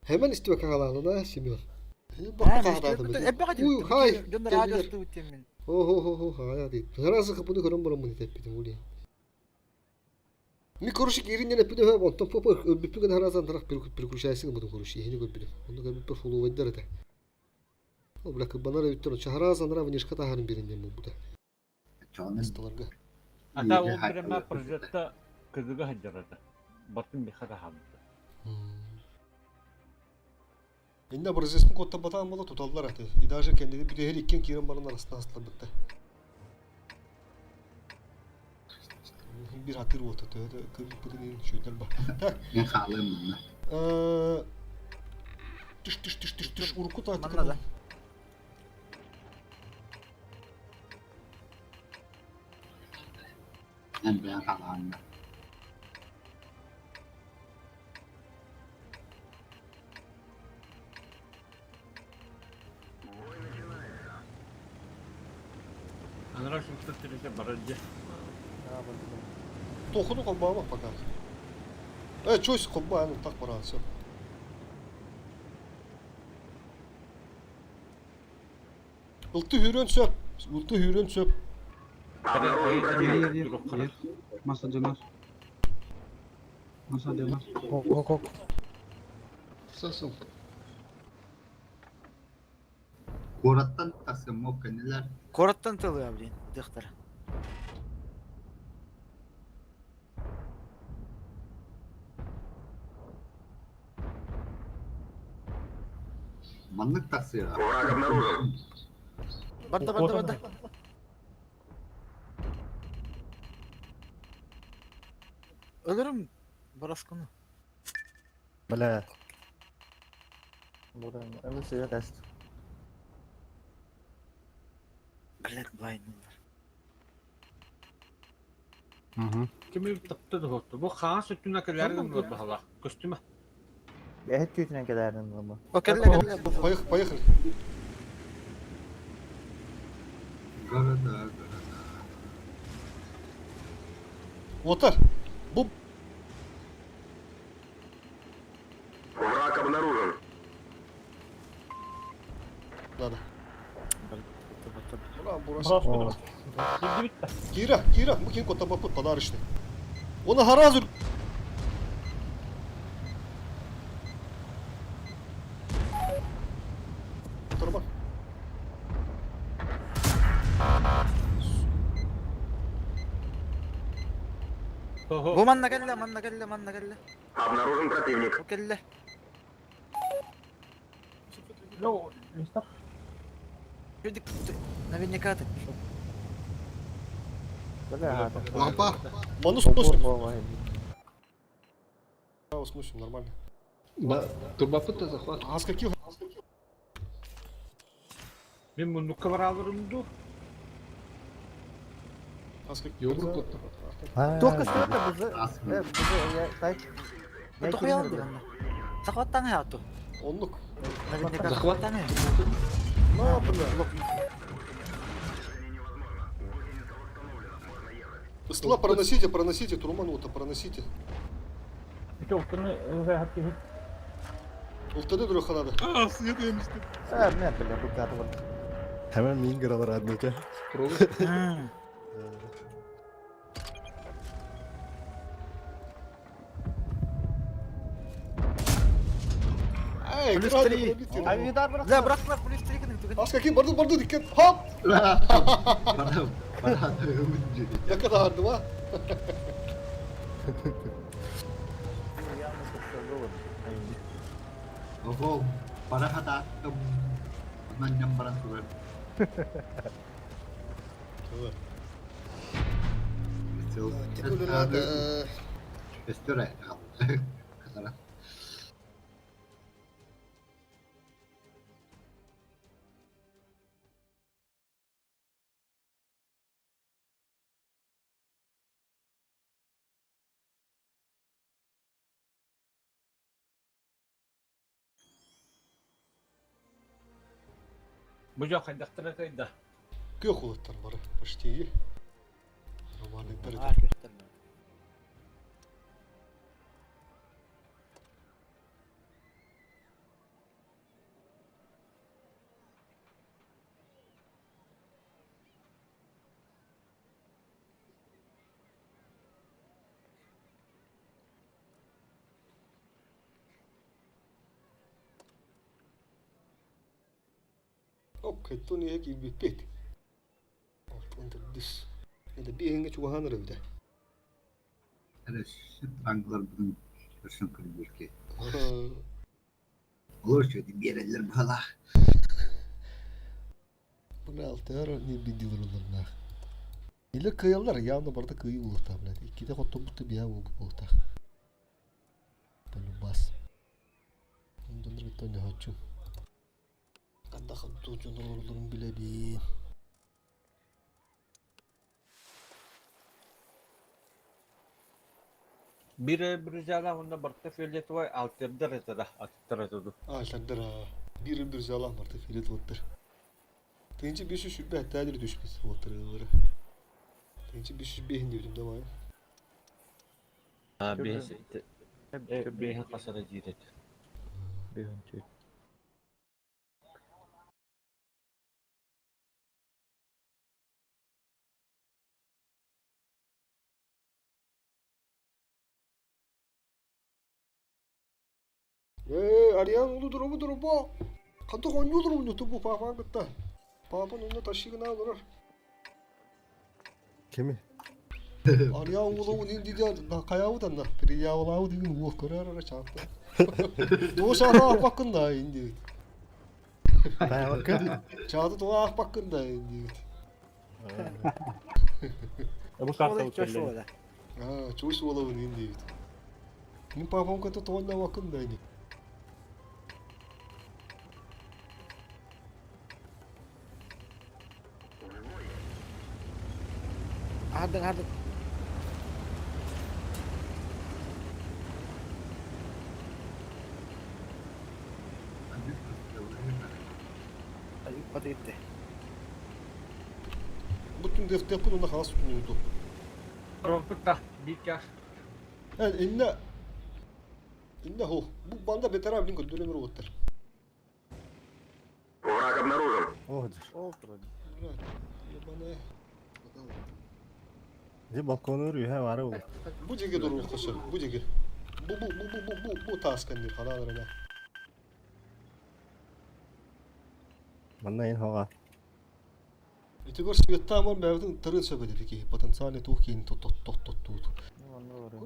Speaker 1: Hemen istiyor kakalarını da Simeon.
Speaker 3: Ha,
Speaker 1: Bak
Speaker 3: işte
Speaker 1: kakalarını.
Speaker 3: hep bakacak.
Speaker 1: Uy hay.
Speaker 3: Gönder
Speaker 1: Geldiler.
Speaker 3: ağaç attı temin.
Speaker 1: Ho hayadi. Neresi kapını kırın bana bunu tepkidim uli. Mi kuruşu girince ne pide ha ondan popo öbür gün harazan taraf bir kuruş ayısın bunu kuruşu yeni göbülüm. Onu göbül per follow eder de. O bırakıp bana da ütür. Harazan taraf nişka taharın birinden bu da.
Speaker 5: Çoğunun
Speaker 1: Hastalarga.
Speaker 8: Hatta o bireme projekte kızıga hacaradı. Batın bir hata hamdı.
Speaker 1: Ende bir resmi kotta batan mala tutallar atı. İdaje kendini bir de her ikken kirin barın arasında hastala bitti. Bir hatır oldu. Kırık pıdın şöyle bak.
Speaker 5: ne kalım bunlar.
Speaker 1: Düş urkut artık.
Speaker 3: Manla da.
Speaker 5: En büyük kalan.
Speaker 8: Anıra şıkta sürece barıncı.
Speaker 1: Tokunu kolbağa bak bakalım. Evet choice kolbağa yani tak para alsın. Iltı hürön söp. Iltı hürön söp.
Speaker 6: Обнаружен противник.
Speaker 7: Сосуд.
Speaker 5: Korattan tasım o kaniler.
Speaker 3: Korattan tılıyor abi. Dıhtır.
Speaker 5: Manlık tasıyor.
Speaker 6: Враг обнаружен.
Speaker 3: Barda. Ölürüm. расканы.
Speaker 2: Бля. Buradan ömür suya kaçtı.
Speaker 3: Блядь, блайн.
Speaker 10: Kimi taptı da hoştu. Bu xaas üstüne kadarın var bahala. Kostüme.
Speaker 2: Et kötüne kadarın ama.
Speaker 3: O kelle kelle.
Speaker 1: Поехали.
Speaker 5: Goroda.
Speaker 1: Отар. Bu
Speaker 6: Враг обнаружен.
Speaker 1: надо. Ulan burası.
Speaker 8: Burası
Speaker 2: Oo.
Speaker 8: burası. Bildi bitti.
Speaker 1: Кира, мы кинь кота бапут подарочный. Он харазур. Турма.
Speaker 3: Bu manna kelle.
Speaker 6: Обнаружен противник.
Speaker 3: O kelle.
Speaker 8: Yo, lista.
Speaker 3: Чудик. Наверняка ты.
Speaker 2: Bля, hadi.
Speaker 4: Лампа.
Speaker 1: Манус
Speaker 2: Topur
Speaker 1: сносим.
Speaker 2: baba.
Speaker 1: Да, сносим, нормально.
Speaker 7: Турбопыт захват.
Speaker 1: А с каких?
Speaker 10: Ben bunu kavaralırım.
Speaker 1: А с каких?
Speaker 7: Yumruk tuttu.
Speaker 2: Только что это бузы.
Speaker 5: Aslında.
Speaker 2: Бузы я тай.
Speaker 3: Ну то хуял бы. Захваттан я то.
Speaker 1: Он ну.
Speaker 3: Наверняка
Speaker 7: Захват.
Speaker 3: захваттан я.
Speaker 1: На, бля. Сла, проносите, Турманута, проносите.
Speaker 8: İki oklarını rahat gibi.
Speaker 1: Ultada duruyor kanada.
Speaker 2: Sen ne bile bu kadar var.
Speaker 1: Hemen Minger alır admete.
Speaker 3: Hmm.
Speaker 1: Эй,
Speaker 3: Плюс
Speaker 1: град,
Speaker 3: три.
Speaker 1: пробитие.
Speaker 2: Ay vidar bırak.
Speaker 3: Да, bırak polis trikini.
Speaker 1: А с каким? Bardı dikkat. Hop!
Speaker 5: Bana da övüncü.
Speaker 1: Ne kadardı va?
Speaker 5: Oho, para hata attım. Ondan nyambaran turun.
Speaker 1: Тянули надо.
Speaker 5: Üstüre. Kadar.
Speaker 10: Bu yok haydaktıra kayda.
Speaker 1: Köy kulutlar var. Почти iyi. Нормальный
Speaker 3: А,
Speaker 1: перед.
Speaker 3: gösterme.
Speaker 1: Okey, Tony'ye gibi bir pet. Altında düz. Ya da bir yenge çuvahanır evde.
Speaker 5: Evet, Franklar bugün görsün kırıyor ki.
Speaker 1: Aha.
Speaker 5: Olur şöyle bir yerler bala.
Speaker 1: Bu ne altı her ne bir diyor onlarına. İlle kıyarlar yanında barda kıyı bulur tablet. İki de kotta butta bir yavu bu bulta. Böyle bas. Ondan bir tane haçım. Kanda kaldı canlarların bile bir.
Speaker 10: Bir jala onda barkta fiyeliyet var. Altırda retada. Attıra tudu.
Speaker 1: Ağaçlardır ha. Bir zalan var da filet otur. Tence bir şu be tadir düşmüş oturları. Tence bir şu behin diyordum da var.
Speaker 10: Ha bir kasara ciret.
Speaker 2: Bir hüntü.
Speaker 1: Ariyan uludur o budur bu. Kanto oynuyordur o YouTube bu papan gıtta. Papan onunla taşıyın alır.
Speaker 11: Kimi?
Speaker 1: Ariyan ulu ne diyeceğiz? Da kayağı da na. Bir ya ulu digin bu karar ara çarptı. Doğa ah bakın da indi.
Speaker 11: Bakın.
Speaker 1: Çağdı doğa ah bakın da indi.
Speaker 8: Bu kartta
Speaker 3: Çok
Speaker 8: otelleri.
Speaker 3: şöyle.
Speaker 1: Ha, çoğu ulu indi. Min papam kötü toğundan vakın da ini.
Speaker 3: Ардын. Hadi gitti.
Speaker 1: Bütün defter bunu khas tutuyordu.
Speaker 10: Робот-та, бикяш.
Speaker 1: Yani inne ho. Bu banda beter abinin kötülüğümü robotter.
Speaker 6: Враг обнаружен.
Speaker 2: Oğdur. Oldu.
Speaker 1: Bırak. Yabana.
Speaker 2: De balkonu örüyor ha var o.
Speaker 1: Bu cege doğru koşar. Bu cege. Bu taskan değil. Halalarına.
Speaker 2: Bana en hava.
Speaker 1: İtigor svetta ama mevdin tırı söyledi peki. Potansiyeli tuhkin tot.
Speaker 2: Bana oraya.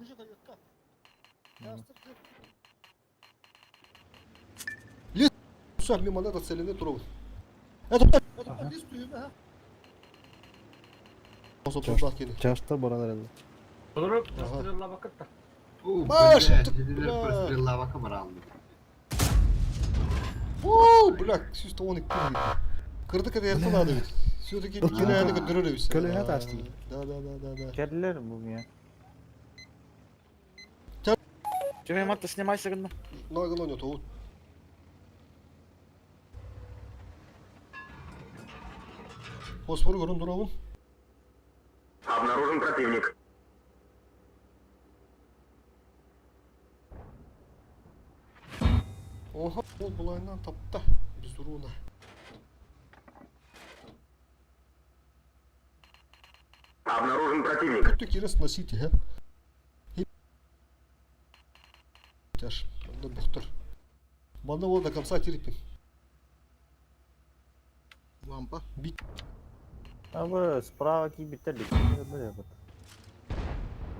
Speaker 1: Sah mimana da selinde durur. Это листуем, ага. Осоп кені.
Speaker 2: Çarşıda buralar elde.
Speaker 10: Olurup, настрелла вакытта.
Speaker 1: Маш,
Speaker 5: Блядь,
Speaker 1: ты,
Speaker 5: Федерер
Speaker 1: бля.
Speaker 5: прострелила камералды.
Speaker 1: Бля, süs onu kırdı. Kırdı kadar yarısı vardı. Все-таки yine yani götürür biz.
Speaker 2: Köleye taştı.
Speaker 1: Да.
Speaker 2: Kediler bu ya.
Speaker 3: Тюмематты снимай сыгынны.
Speaker 1: Нагын oynuyor toğut. Fosforu görün duralım.
Speaker 6: Обнаружен противник.
Speaker 1: Oha, ol bulayından taptı. Biz duruna.
Speaker 6: Обнаружен противник.
Speaker 1: Kötü kere сносите, he. Тяж, bunda buhtur. Bana o da kamsa tiripin.
Speaker 4: Лампа.
Speaker 2: Abi sprava ki bitirdik. Böyle yapalım.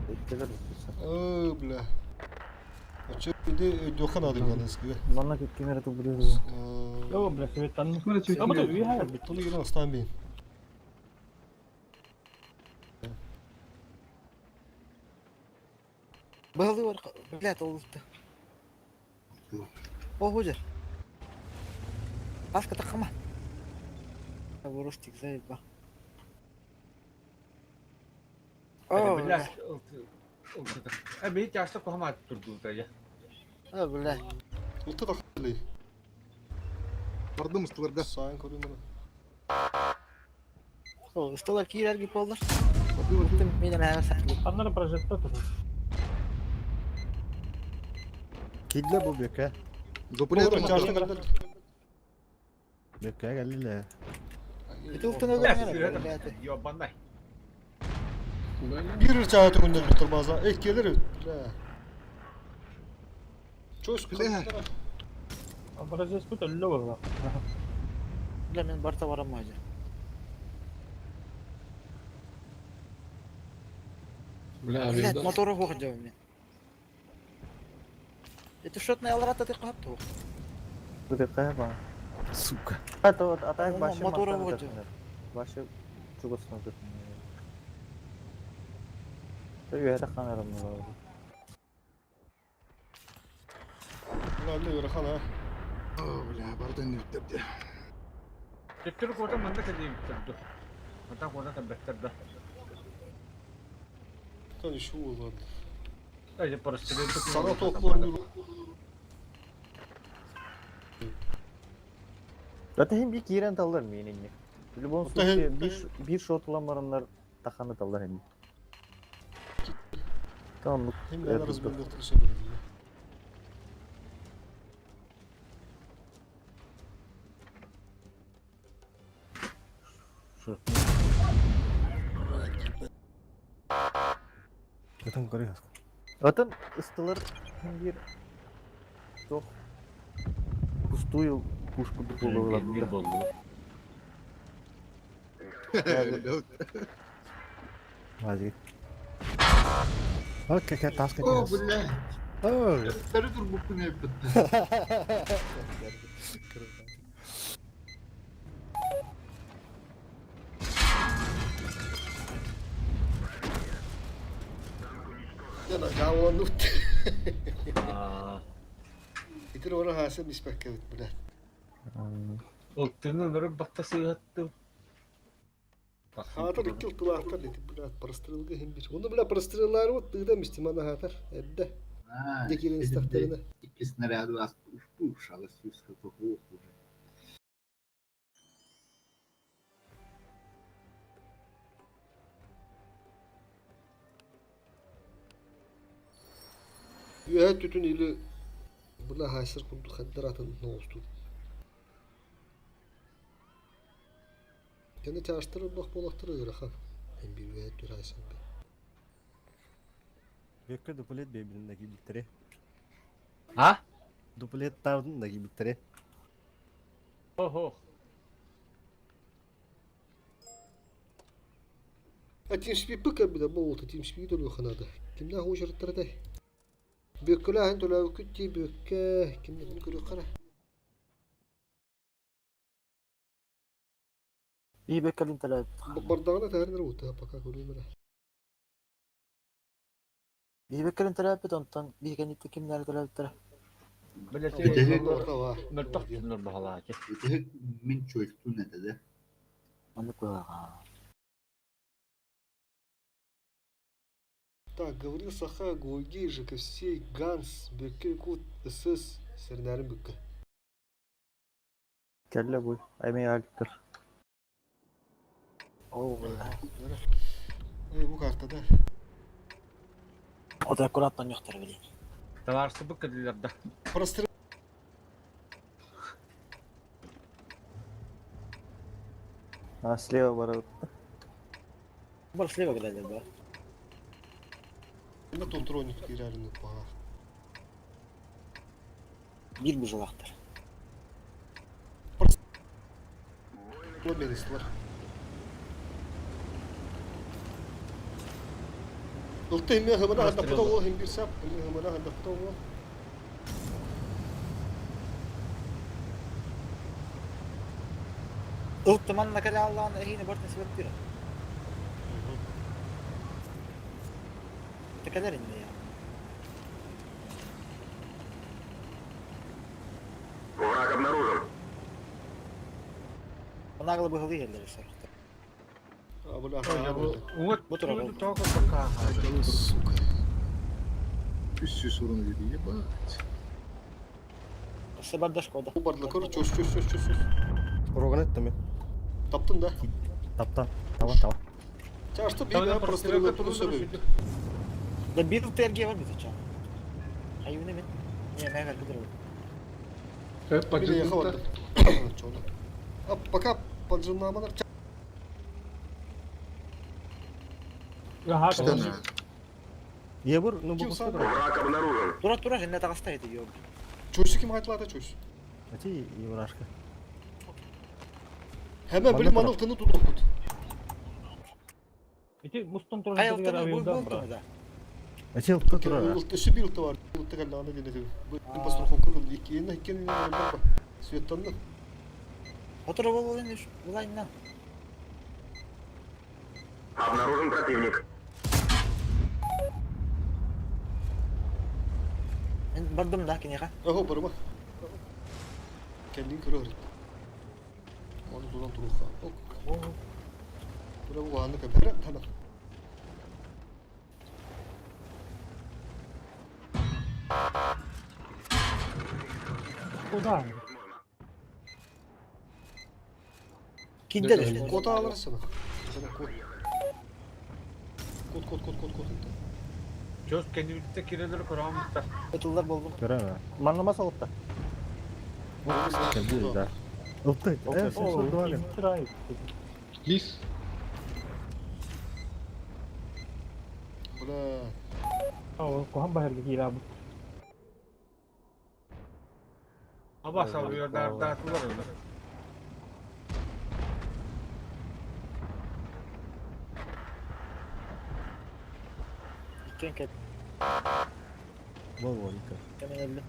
Speaker 2: Bekler misin?
Speaker 1: Бля. А че, иди, Дёхан alayım yalnız gibi.
Speaker 2: Bana kim yere topluyoruz?
Speaker 8: Yo, бля, светанны. Ama da üye hayır.
Speaker 1: Bunu yine aslan beyim.
Speaker 3: Было вор, блядь, олдты. О, гужер. Аска тахама. Воростик заеба. О,
Speaker 10: Блядь, бейт yaşta kohama durdu ya.
Speaker 3: О, блядь.
Speaker 1: Ulta da kılıyı.
Speaker 4: Бардым ыстыларга.
Speaker 1: Sağın koruyun bunu.
Speaker 3: О, стала кирер ги полдар. Ultim miden ayarsan.
Speaker 8: Anları projekte tutun.
Speaker 2: Kediler bu beka.
Speaker 4: Допылет
Speaker 1: Doğru, çarşı kadar.
Speaker 2: Beka geldiler.
Speaker 3: Это ultun öldürmene, блядь.
Speaker 10: Yobanday.
Speaker 1: Bir ırçağıtı günden bitirmez ha. Ek gelir. Çöz
Speaker 4: Bля.
Speaker 8: Project bu da lower.
Speaker 3: Бля, мен барта барамайды.
Speaker 7: Бля,
Speaker 3: Блядь,
Speaker 7: видал?
Speaker 3: моторы хоқ жау мен. Это шотный алрата ты қапты ол.
Speaker 2: Bu beka yapma. Suka. Hatta atayım başı
Speaker 3: Motoru
Speaker 2: maktan
Speaker 3: vurdu.
Speaker 2: ötürünler. Başı çugasına ötürünler. Üye de kanarım bu arada.
Speaker 1: Lan ne yürü ha.
Speaker 4: О, бля, бардын не биттерди.
Speaker 10: Tekrar koda manda kedi bitirdi. Hatta koda da bitirdi.
Speaker 1: Tabii şu olur.
Speaker 10: Öyle parası
Speaker 1: Sana toplanıyor.
Speaker 2: Zaten bir kiren tallar mı yine? В любом
Speaker 1: Hatta
Speaker 2: случае bir shot ulanmaranlar takanı tallar hem. Tamam.
Speaker 1: Hem de ararız böyle tırışa böyle.
Speaker 2: Zaten görüyoruz. Zaten ıstılar bir çok pustую пушку
Speaker 10: bir
Speaker 2: дупла.
Speaker 10: boldu.
Speaker 2: Vazgeç. Okey, okay, task
Speaker 5: О,
Speaker 2: ediyoruz.
Speaker 5: блядь.
Speaker 2: Oh.
Speaker 5: Старый турбуку не пытает.
Speaker 1: Ya da ya ulan İtir ona hasıl mispek kevit bile.
Speaker 10: Ultunu durup batta sığattı.
Speaker 1: Hatar 2 yıl tılahtar dedi. Bile parastırılgı hem bir. Onu bile parastırılar o tığda mistimana hatar. Edde.
Speaker 5: Ha,
Speaker 1: Dekilin
Speaker 5: işte
Speaker 1: istaklarını.
Speaker 5: iki снаряды вас ушало с какого уже.
Speaker 1: Üye tütün ili bula hasır kundu haddar atın ne oldu? Kendi çağıştırır bak bolaktırır ha. Hem bir üye tür hasır be.
Speaker 2: Бекке дуплет бебилиндеги биктире.
Speaker 3: Ha?
Speaker 2: Дуплет тавдындаги биктире.
Speaker 10: Oho.
Speaker 1: TeamSpeak bıkı bir de bu oldu. TeamSpeak doluyor kanada. Kimden hoş arıtları da. Büyükler hani dolağı kütü büyükler. Kimden bunu görüyor kara.
Speaker 3: İyi bekleyin talep.
Speaker 1: Bardağına tehrinler oldu. Baka görüyor bana.
Speaker 3: İyi bekleyin talep ondan bir kenditte kimler talep talep.
Speaker 10: Bileti
Speaker 1: Orada var.
Speaker 10: mırtak tunur bahala ki.
Speaker 5: Это min çocukluğu ne dedi?
Speaker 3: Anlık var ha.
Speaker 1: Так, говорил Саха, Гуги, ЖКС, Ганс, Бекке, Кут, СС, Сернарин Бекке.
Speaker 2: Kelle bu. Emeği alıktır.
Speaker 3: Oo vallahi.
Speaker 1: Bu kartada.
Speaker 3: O da kurattan yoktur bileyim.
Speaker 10: Tavarsı bu kadar.
Speaker 1: Parastır.
Speaker 2: Ha слева var.
Speaker 3: Bu sleva kadar da.
Speaker 1: Ne toltronik girerinde bana.
Speaker 3: Bir buzulaktır.
Speaker 1: Bu beni var. Iltı hem hemen handa puta o hem bir sap hem hemen handa puta o.
Speaker 3: Ultiman kadar Allah'ın ehine bortun sebep biri. Ne kadar indi ya.
Speaker 6: Враг обнаружен.
Speaker 3: Ona kadar bu hızlı yerleri sar.
Speaker 1: Abi la
Speaker 10: Umut
Speaker 3: Bu tarafa.
Speaker 10: çok baka.
Speaker 1: Сука.
Speaker 4: Üst sorunu dedi. Ебать.
Speaker 3: Sebep de Şkoda.
Speaker 1: Bu bardak kır çöz.
Speaker 2: Rogan ettim mi?
Speaker 1: Taptın da.
Speaker 2: Tapta. Tamam.
Speaker 1: Çağıştı bir daha parastırılgı bunu söylüyor.
Speaker 3: Da bir tergiye var mı çağ? Hayvını mı? Ne meğer kadar olur.
Speaker 1: Bir de yaka vardı. Çoğunda. Baka pancırnamalar.
Speaker 8: Ya ha
Speaker 4: İşte
Speaker 8: tamam.
Speaker 4: ne?
Speaker 2: Ye vur. Nu bu
Speaker 1: Kim
Speaker 2: kustu
Speaker 1: sağ?
Speaker 2: da.
Speaker 6: Враг обнаружен.
Speaker 3: Dura cennet ağasta ediyor.
Speaker 1: Çözdü kim hayatlarda çöz.
Speaker 2: Ati iyi vur aşkı.
Speaker 1: Hemen
Speaker 2: Bana
Speaker 1: böyle
Speaker 2: taraf.
Speaker 1: manıltını tutukut.
Speaker 8: İki muston turun
Speaker 3: Hay
Speaker 8: bir yer
Speaker 3: altını bu
Speaker 8: avıyıldan
Speaker 3: bu
Speaker 8: bırak.
Speaker 3: da.
Speaker 2: Ati ıltı dur ha.
Speaker 1: Üstü bir ıltı var. Iltı geldi ana dinledi. Bu pastor kokulun iki yerine iki yerine bak. Svettanlı.
Speaker 3: Otur bu olmuş. Ulan ne?
Speaker 6: Обнаружен противник.
Speaker 3: Ben bardım da kini ha.
Speaker 1: Aho barıma. Kendin kırı öğret. Onu duran duruk ha. Ok. Bura bu anlık haber. Tamam.
Speaker 8: O da.
Speaker 3: Kidde de.
Speaker 1: Kota alırız sana. Sana kod.
Speaker 10: Çöz kendi birlikte kireleri kuramızda.
Speaker 3: Ötüller buldum.
Speaker 2: Gören ha.
Speaker 8: Manlama soğukta.
Speaker 2: Geldi de. Iltı. Evet sen sonra dua edin.
Speaker 8: Sırayı.
Speaker 7: Lis.
Speaker 1: Bula.
Speaker 8: O kohan bahar gibi bu.
Speaker 10: Ama salıyor dağıtılar öyle.
Speaker 3: İkken ket.
Speaker 2: Bol dikkat.
Speaker 3: Hemen öldü.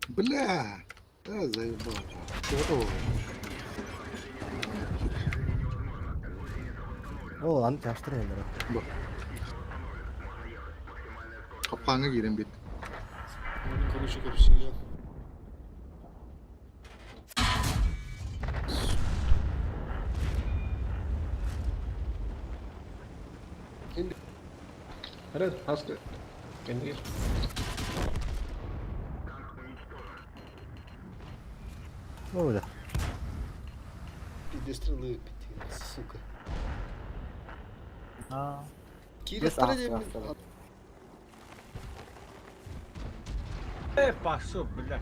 Speaker 4: Бля. Да, заебал. О.
Speaker 2: О, аны таштыр элдер.
Speaker 4: Kapağına girin bir.
Speaker 1: Короче, как всегда.
Speaker 7: Hadi hasta. Kendi.
Speaker 2: Öyle.
Speaker 1: Пиздец, стрелы, сука.
Speaker 2: Ha.
Speaker 1: Киля
Speaker 2: Yes,
Speaker 1: стреляй,
Speaker 2: after.
Speaker 1: блин.
Speaker 10: Başı, блядь.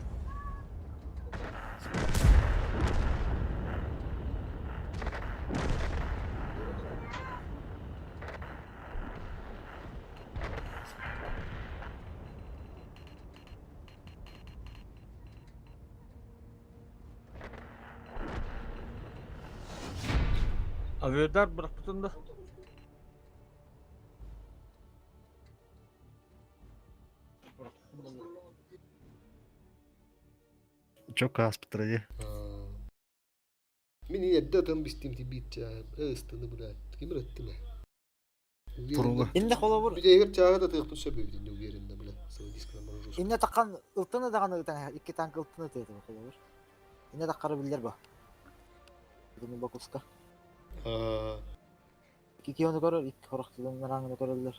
Speaker 10: Aviadar bırak tutun da.
Speaker 2: Çok аспитраде.
Speaker 1: Мен едді адам бистим тибит чаап, ыстыны брат. Ким реттиме?
Speaker 2: Турулу.
Speaker 3: Инде холо бур.
Speaker 1: Бидегер чаага да тыктын сөбөбүдүн уверенде биле. Сыл дискана морожу.
Speaker 3: Инде таккан ылтыны даган ылтан икки танк ылтыны тетип холо бур. Инде таккары билдер ба. Дени бакуска. Икки оны көрөр, икки хорактыдан раңыны көрөлөр.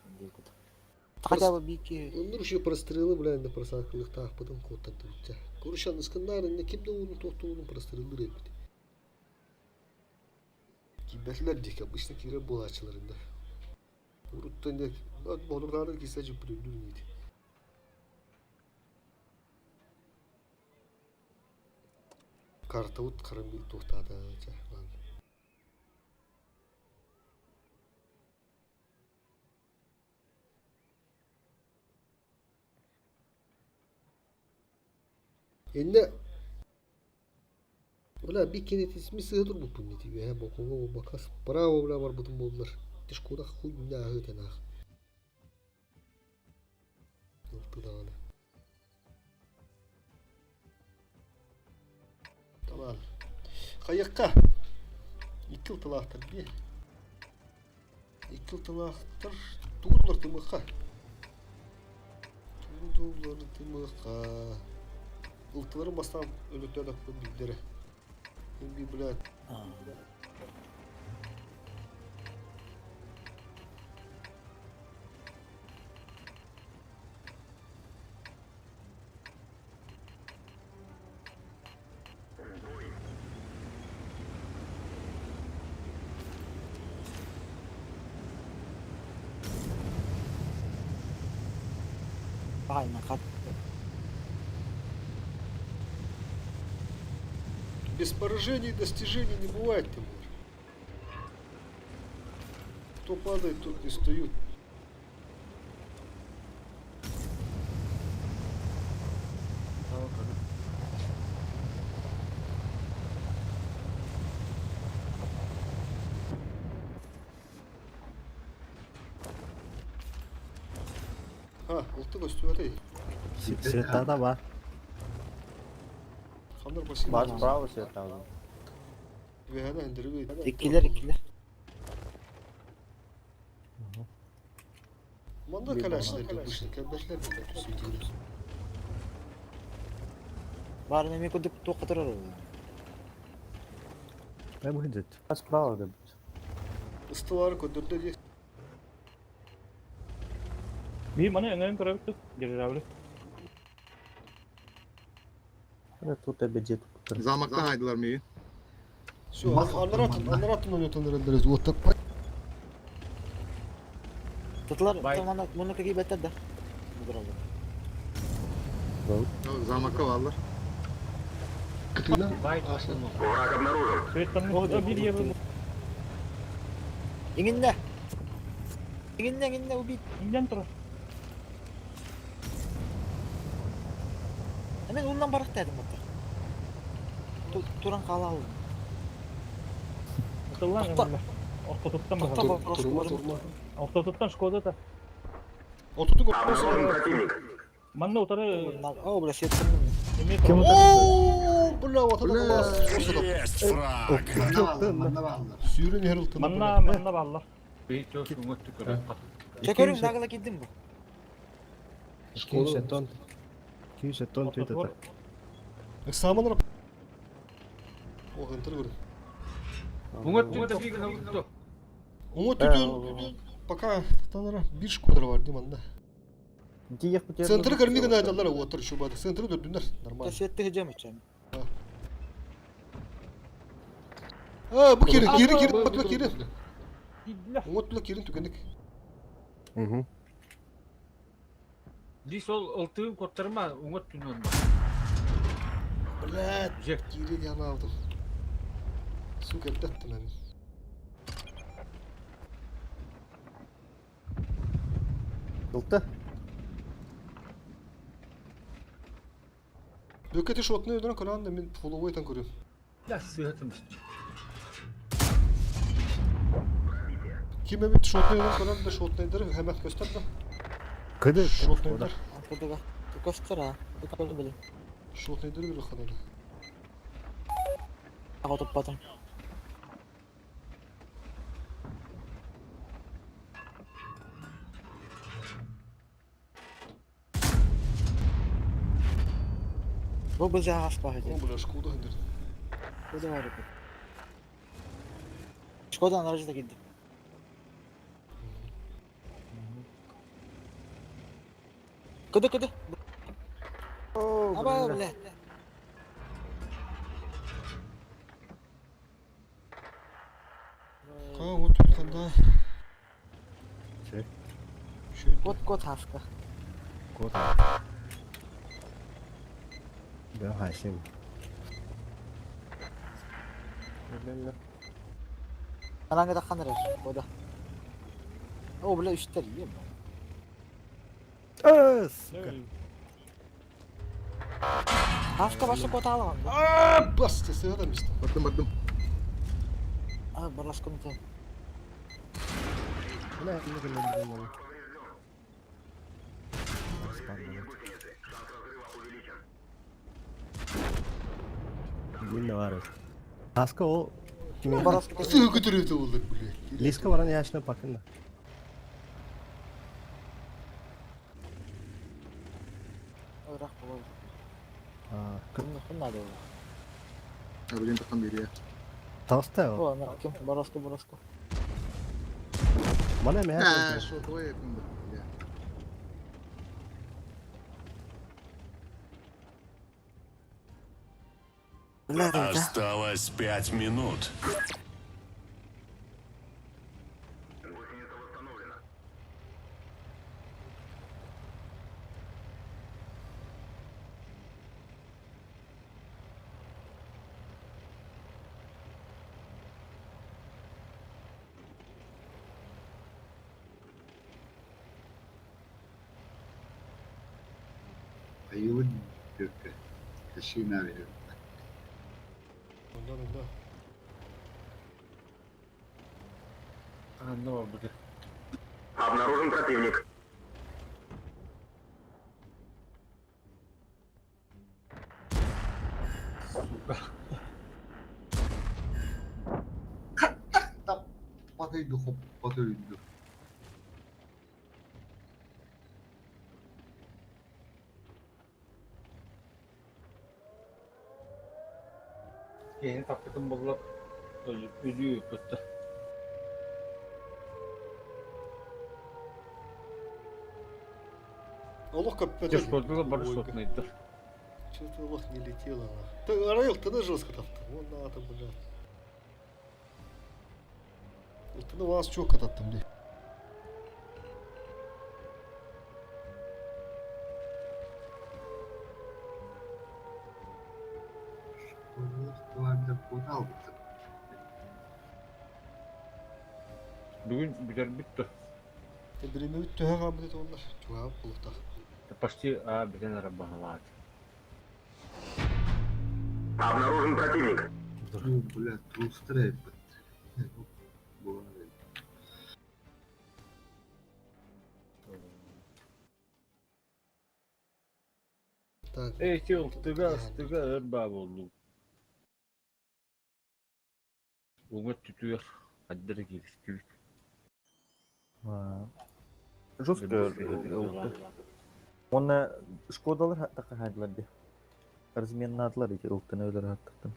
Speaker 3: Хотя бы бики.
Speaker 1: Онdur уши прострелы биле энде просакылык таакпытын коттатып. Курушан ыскындар энде кимде унун токтоонун прострелы репти. Кибетлер дик обычно кире булачыларында. Урутта энде болурларды кисе жуп дүрнүйт. Карта ут карамбил токтады. Enne Ulan bir kere ismi sığdır bu punneti ya bakon bakas bravo bra var budum bollar. Tiş koda huy ne ahıten ah. Yoktu da öyle. Tamam. Kayıkka. İki ıtılahtır bir. İki ıtılahtır. Tuğurlar tımıqa. Tuğurlar tımıqa. Iltıların bastan ölüklerde bu bilgileri. Bir bilet.
Speaker 3: Aynen kat.
Speaker 1: Без поражений и достижений не бывает, Тимур. Кто падает, тот не встают. Ultu gösteriyor.
Speaker 2: Светлада бар.
Speaker 1: Kanlar basit.
Speaker 2: Бар справа светлада.
Speaker 1: Ve hana indiriyor.
Speaker 3: İkkiler.
Speaker 1: Manda kalaşlar dışında kardeşler de tutuyor.
Speaker 3: Бар неме көдүк токотурар.
Speaker 2: Ne bu hizmet? Справа да.
Speaker 1: Istıvarı kodurdu diye.
Speaker 8: Bir mana öngörün көрөбүттүк. Генерал.
Speaker 2: Тут бюджет.
Speaker 4: Zamaktan aydılar mı?
Speaker 1: Все, анратын oynatanlar öldürüz. Вот так.
Speaker 3: Тутулар
Speaker 10: Бай.
Speaker 3: тамана муну кеги беттер да.
Speaker 4: Zamakta varlar.
Speaker 1: Кытына.
Speaker 10: Vay.
Speaker 6: Враг обнаружен.
Speaker 8: Светлана bir yeri
Speaker 3: Иңинде. Иңинде убит.
Speaker 8: инден тур.
Speaker 3: Мен ундан барак дедим бата. Туран кала алдым.
Speaker 8: Тыллан. Orta tuttan mı? Orta tuttan Шкода da.
Speaker 1: Oturduk
Speaker 6: Обнаружен противник.
Speaker 8: Manna utarı.
Speaker 3: О, бля, сеттим.
Speaker 2: Kim
Speaker 1: Ooo! Bravo atada
Speaker 4: Ulan.
Speaker 1: bas.
Speaker 9: Есть фраг.
Speaker 5: Manda varlar.
Speaker 1: Sürün herıltını.
Speaker 8: Manna ballar.
Speaker 10: Beyt yok, umut tükürür.
Speaker 3: Çekerim dağla gittim bu.
Speaker 2: 200 тонн. 200 тонн түйдеді.
Speaker 1: Эксаманыр. О, ентер көрün.
Speaker 10: Umut tükürür bir gün avuttu.
Speaker 1: Умут түтін пока таныра bir шкодра var değil mi anda?
Speaker 2: Тиек бітер.
Speaker 1: Центры көрмеген айталар отыр шубады. Центры дөрдүнөр. Нормально.
Speaker 3: Taşiyette hücum edeceğim.
Speaker 1: Ha bu kirin bak kirin. Умут бula kirin tükendik.
Speaker 2: Мгм.
Speaker 10: Dis ol ıltığın kotlarıma umut tünün.
Speaker 1: Блядь,
Speaker 10: Жек.
Speaker 1: kirin yana aldım. Сука, дэттім мен.
Speaker 2: Жылты.
Speaker 1: Бөкеті шотны өдірін көрән мен фоловойтан көрем.
Speaker 10: Ya sıhhatım işte.
Speaker 1: Киме бит шотны өдірін көрән да шотны өдірін хәмәт көстер да.
Speaker 2: Кыды.
Speaker 1: Шотны өдір.
Speaker 3: Arkadaga. Göster ha. Bakalım bilin.
Speaker 1: Шотны өдір бір қанады.
Speaker 3: Ağa topladım. Bu bize has bahçe.
Speaker 1: О, бля, шкода өдір.
Speaker 3: Bu da var. Şkodan aracı da gitti. Kıdı. Aba bile.
Speaker 1: Қа, от өтканда.
Speaker 2: Şey.
Speaker 1: Şöyle.
Speaker 3: Kod hafka.
Speaker 2: Код. Ben Haşim.
Speaker 3: Ananga da kanırır. O da. O bile üstler iyi mi? Hafka başka kod alamam.
Speaker 1: Aa, bastı sığadam işte.
Speaker 4: Battım.
Speaker 3: Abi barlas komutan.
Speaker 2: Bu ne? Ne kadar bunu? Ne var? Haska o kimin?
Speaker 3: Barlas komutan.
Speaker 1: Sığı götürüyordu olur bile.
Speaker 2: Liska varan yaşına bakın da.
Speaker 3: Irak bu.
Speaker 2: Ha,
Speaker 3: Bunlar da olur.
Speaker 4: Abinin takım biri ya.
Speaker 2: Tavsta o.
Speaker 3: O ana kim? Barasko.
Speaker 2: Bana mı
Speaker 4: Ha,
Speaker 2: ya?
Speaker 4: şu toya yakındı. Ya.
Speaker 9: Осталось 5 минут.
Speaker 5: Ayın Türk'ü. Kaşığına veriyorum.
Speaker 1: Ondan.
Speaker 10: Ne oldu ki?
Speaker 6: Обнаружен противник.
Speaker 5: Pataydı hop pataydı.
Speaker 10: Yeni taktıkım bulup ölüyor kötü.
Speaker 1: Олох капец.
Speaker 10: Теш подбила барış сотнaydı.
Speaker 1: Что-то лох не летело. Ты Раил, ты на жестко таптың. Вон надо, бля. Ты вас çok katattım diye.
Speaker 5: Duvarda kod aldık.
Speaker 10: Bugün birer bitti.
Speaker 1: Birimi bitti her abi dedi onlar. Cevap bulukta.
Speaker 10: Почти bilen araba var.
Speaker 6: Обнаружен противник.
Speaker 5: Ну, бля, трустрейп.
Speaker 1: Так.
Speaker 10: Ey tıga erbab oldu. Umut tutuyor. Hadi geliştirdik.
Speaker 2: Жестко Оны Шкодалар такка хайдылар ди. Разменнатлар ити уктан өйлөр хаттыктан.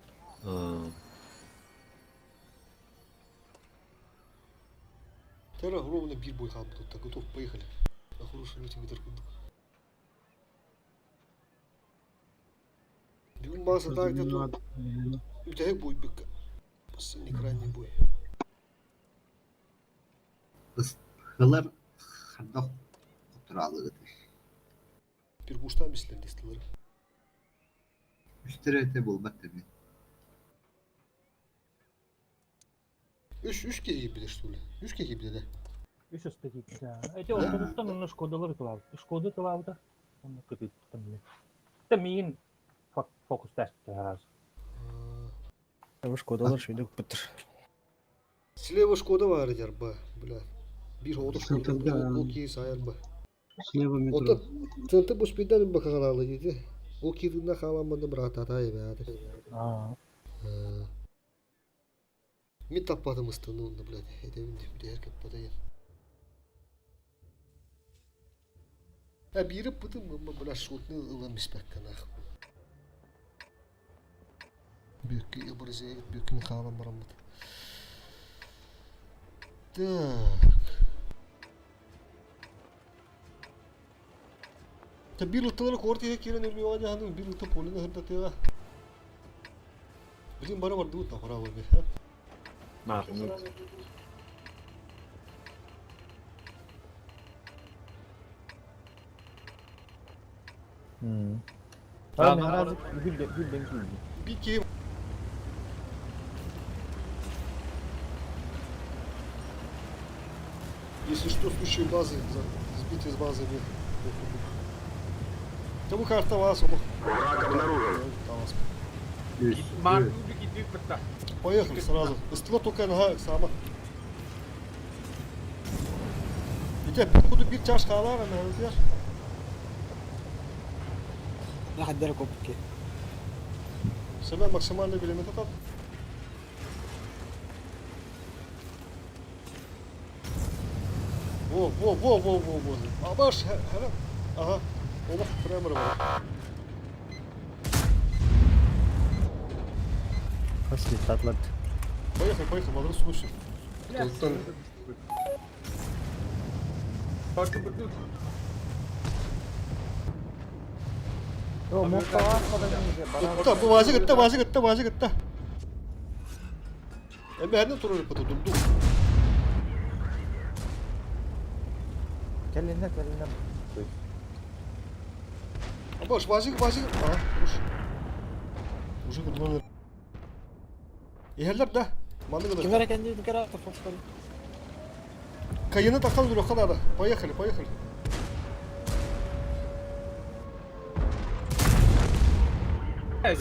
Speaker 1: Тера ровно бир бой қалып тут, готов, поехали. На хороший рейтинг курдук. Бүгін мағаса тағда тут үтәйік бой бүккі. Последний крайний бой.
Speaker 5: Hılar harda oturalı.
Speaker 1: Bir kuştan misler listeleri.
Speaker 5: Üstürete bulmak tabii.
Speaker 1: Üç kere bilir что ли? Üç kere bilir de.
Speaker 8: Üç üstü gitti. Ete otobüsten onu Şkodalar kılavdı. Şkoda kılavdı. Onu kıtıktım bile. De min fokus test herhalde.
Speaker 2: Шкодалар шүйдік бітір.
Speaker 1: Слева Шкода var eder ba. Бля. Bir oldu Шкода. O ki sayar ba.
Speaker 10: Слева метро.
Speaker 1: Ota tıntı bu spiden bir bakaralı dedi. O ki dinle kalanmadı bir hataya be hadi. Mi tapadım ıstığını onda blade. Edevinde bir de herkes badayın. Ha biri bıdım ama bla şutunu ılamış bekkana. Büyük yıldızı büyükünü kalan baramdı. Ta bir ıttaları kortaya kiren ölüyor aja hanım bir ıtta polini hırda tega. Bizim bana var duğut da para var be.
Speaker 2: Abi birazcık gülden.
Speaker 1: Bir ki Если что, случай базы, сбитие с базы нет. Тому карта вас,
Speaker 6: Враг обнаружен.
Speaker 10: Markı gidiyor kıta.
Speaker 1: Поехали сразу. Быстрее только нога сама. Ете, походу bir çarş kalar ama hazır.
Speaker 3: واحد دار كوبكي.
Speaker 1: Sebebi maksimalde bilemedi tat. Во. Абаш, hele. Aha. Ola, Kramer var.
Speaker 2: Пошли, татлат.
Speaker 1: Поехали, воды слушай.
Speaker 7: Толктан
Speaker 10: Bakın bakın.
Speaker 2: О, Мустафа
Speaker 1: Gıtta, bu vazı gıtta. Ben de turları pata durdum.
Speaker 2: Келинне.
Speaker 1: Абаш, vazı. Aha, duruş. Уже кудуман. Yerler de. Malı
Speaker 3: Kim
Speaker 1: kadar.
Speaker 3: var kendi bir kere attı fosfor.
Speaker 1: Kayını takalım duruyor kadar da. Поехали.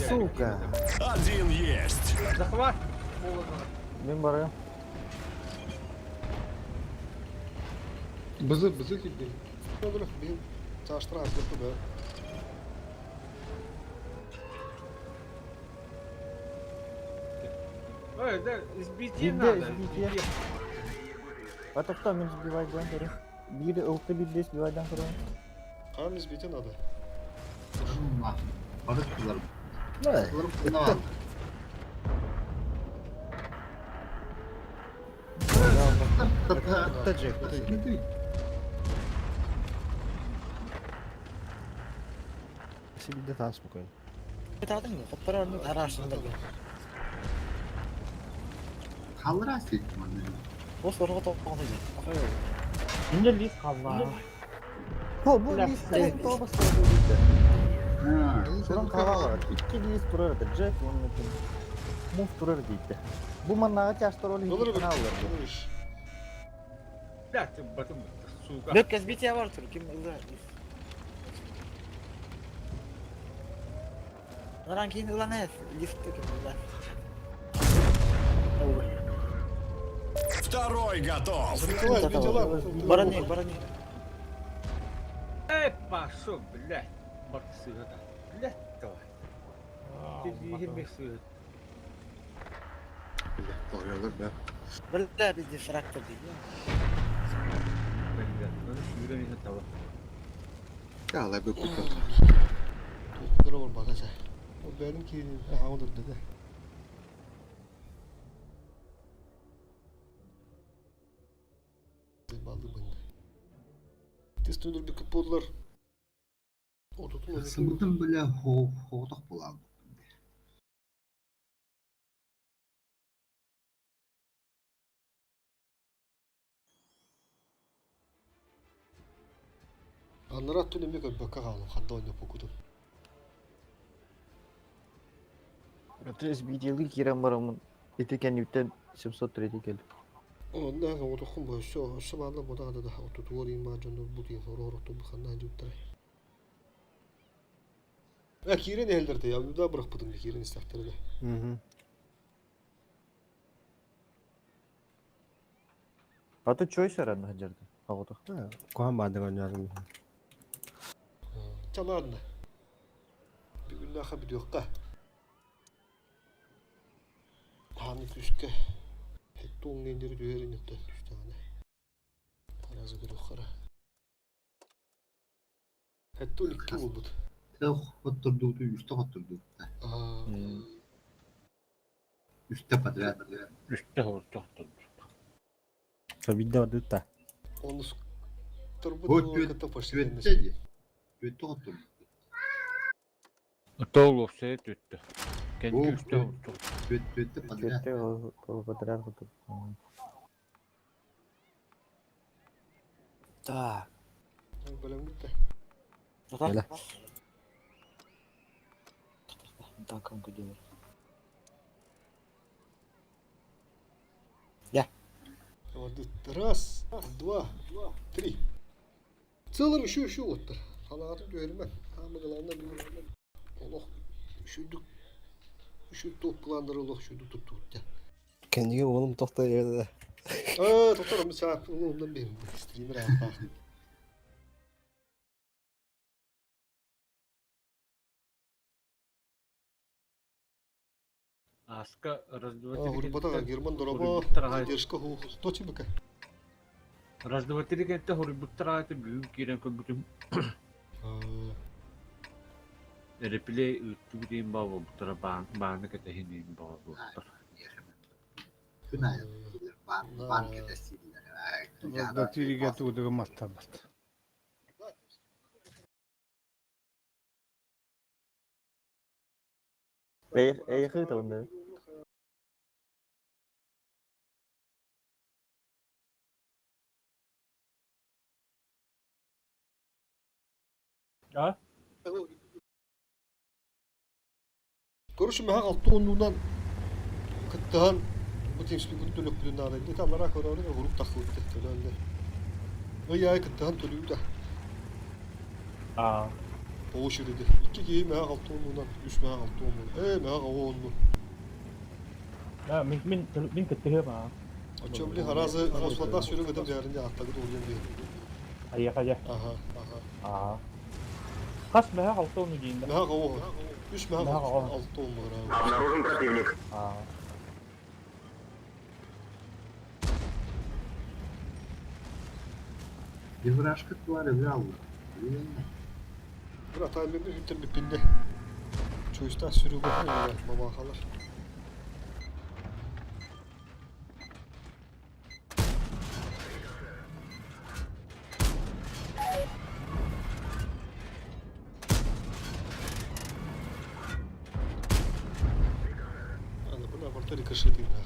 Speaker 2: Сука.
Speaker 9: Один есть.
Speaker 10: Захват.
Speaker 2: Мен барам.
Speaker 7: Бızı gitti.
Speaker 1: Dur, bir çarştıra atladı be.
Speaker 10: Ой, да, сбитие
Speaker 2: Сбитие,
Speaker 10: надо.
Speaker 2: сбитие. Это кто меня сбивает гандери? Бири, ылты билди сбивайдан кырын.
Speaker 1: Kan izbiti adı.
Speaker 5: Allah. Barık kılarım.
Speaker 2: Ne?
Speaker 5: Kılarım ne var?
Speaker 2: Тажик. Себе де там спокойно.
Speaker 3: Bitaydın mı? Fosfor var mı? Araştırdım.
Speaker 5: Kalır asittim anne.
Speaker 3: Fosforu topladı.
Speaker 8: Şimdi list kaldı.
Speaker 2: О, bu liste тобас liste.
Speaker 5: Ha.
Speaker 2: Şuran kala var. İki list durardı. Jack onun için. Muf durardı gitti. Bu mannağa çarştır olayım.
Speaker 1: Olur
Speaker 2: Ne
Speaker 1: bir.
Speaker 2: alır?
Speaker 1: Duruş.
Speaker 10: Да, ты bakın. Сука.
Speaker 3: Bökke sbitiye var tur. Kim ılır? Lan kim ılan ne? Lift kim ılan?
Speaker 9: Второй готов.
Speaker 1: Видела?
Speaker 3: Барани.
Speaker 10: Эй, пошел, блядь. Баксы это. Блядь, давай. Ты ебешь свет.
Speaker 4: Koyuyorlar be.
Speaker 3: Böyle bir difraktör değil.
Speaker 10: yine tamam.
Speaker 4: Ya la bu kutu.
Speaker 1: Toklar var bagaja. O benimki aha odur dedi. Baldı bende. Tüstündür bir kupollar. Otutun
Speaker 5: Сымытын біле хоғдық болады.
Speaker 1: Anlara attın emek baka kalın. Hadda oynuyor pokudu.
Speaker 2: Terus videoga kiram baramın. Etiken yütten 703 geldi.
Speaker 1: Ondan sonra otokun bu şu valla bu da daha otutu var ima canlı bu diye horo bu kandan juttar. Ya kiren eldirdi ya. Bir daha bırakmadım bir kiren istekleri de.
Speaker 2: Аты чой саран хажарды? Хавата.
Speaker 11: Kohan badırgan yazım.
Speaker 1: Tamam. Bir gün daha bir yok ka. Hani küçük. Hekton genleri düğerin yoktu. Üç tane. Parazı bir yok kara. Hekton iki oldu.
Speaker 5: Oturduğu, üstte oturduğu. Üstte padre.
Speaker 10: Üstte hortohtun.
Speaker 11: Tabii de orada da.
Speaker 1: Onu turbu
Speaker 5: Bu
Speaker 1: kata başladı.
Speaker 5: Üstte Üstte oturdu.
Speaker 10: Tol olsa tüttü. Kendi
Speaker 5: Bu-
Speaker 10: üstte hortu.
Speaker 5: Üstte padre.
Speaker 2: Четте о патриар хату.
Speaker 3: Так.
Speaker 1: Böyle gitti.
Speaker 3: Tutar.
Speaker 11: Hele.
Speaker 3: Танком делаешь.
Speaker 1: Вот раз, два, три. Целым еще вот. Halatı diyorum ben. Ama kalanına bilmiyorum. Allah. Şu toplandırılıq, şu tuttu.
Speaker 11: Kendine oğlum tokta yerde.
Speaker 1: Tutarım bir saat. Ondan benim. Streamer rahat.
Speaker 10: Аска раздаватель.
Speaker 1: Гурбата Герман дороба. Держка ху. Точи бака.
Speaker 10: Раздаватель кенте хорибуттараа büyük kiren көбүтүм. Реплей үттүгүдейм бабы буттара бааны кетехинейм бабы буттар.
Speaker 5: Şuna yapıyorlar. Bankada siller.
Speaker 11: Razdatiga tuğduğu mastabat.
Speaker 2: Ey хыта онда.
Speaker 8: Ha?
Speaker 1: Görüşüm ha altı kıttahan bu temsil bu dönük bir nara gitti. Tamlara kararı grup takıldı telende. Ay kıttahan tölüyü de.
Speaker 8: Aa.
Speaker 1: O şey dedi. İki gibi meha altı onundan, üç meha altı onundan. Meha hava onundan.
Speaker 8: Ya min kıttığı ma.
Speaker 1: Açıyorum bile harazı fosfatlar sürü kadar değerinde atladı oluyor diye.
Speaker 8: Ayyak ayyak.
Speaker 1: Aha.
Speaker 8: Aa. Kaç meha altı onu giyinde.
Speaker 1: Meha hava. Üç meha
Speaker 8: Meha hava.
Speaker 1: altı onundan.
Speaker 6: Обнаружен противник.
Speaker 8: Aa.
Speaker 5: Bir вражка var öbür aldı.
Speaker 1: Bir atayım bir hütter bir pinde. Çoğuştan sürü bakıyor. Baba kalır. Hadi buna orta ricochet değil ya.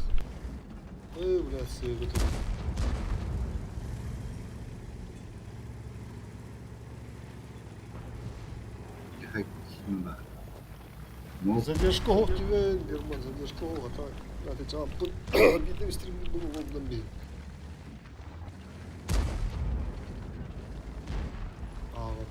Speaker 1: Biraz götür.
Speaker 5: Şimdi Ну,
Speaker 1: Задержка Герман, задержка так. Надо цап. Бідний стрім було в обнамі. Вот.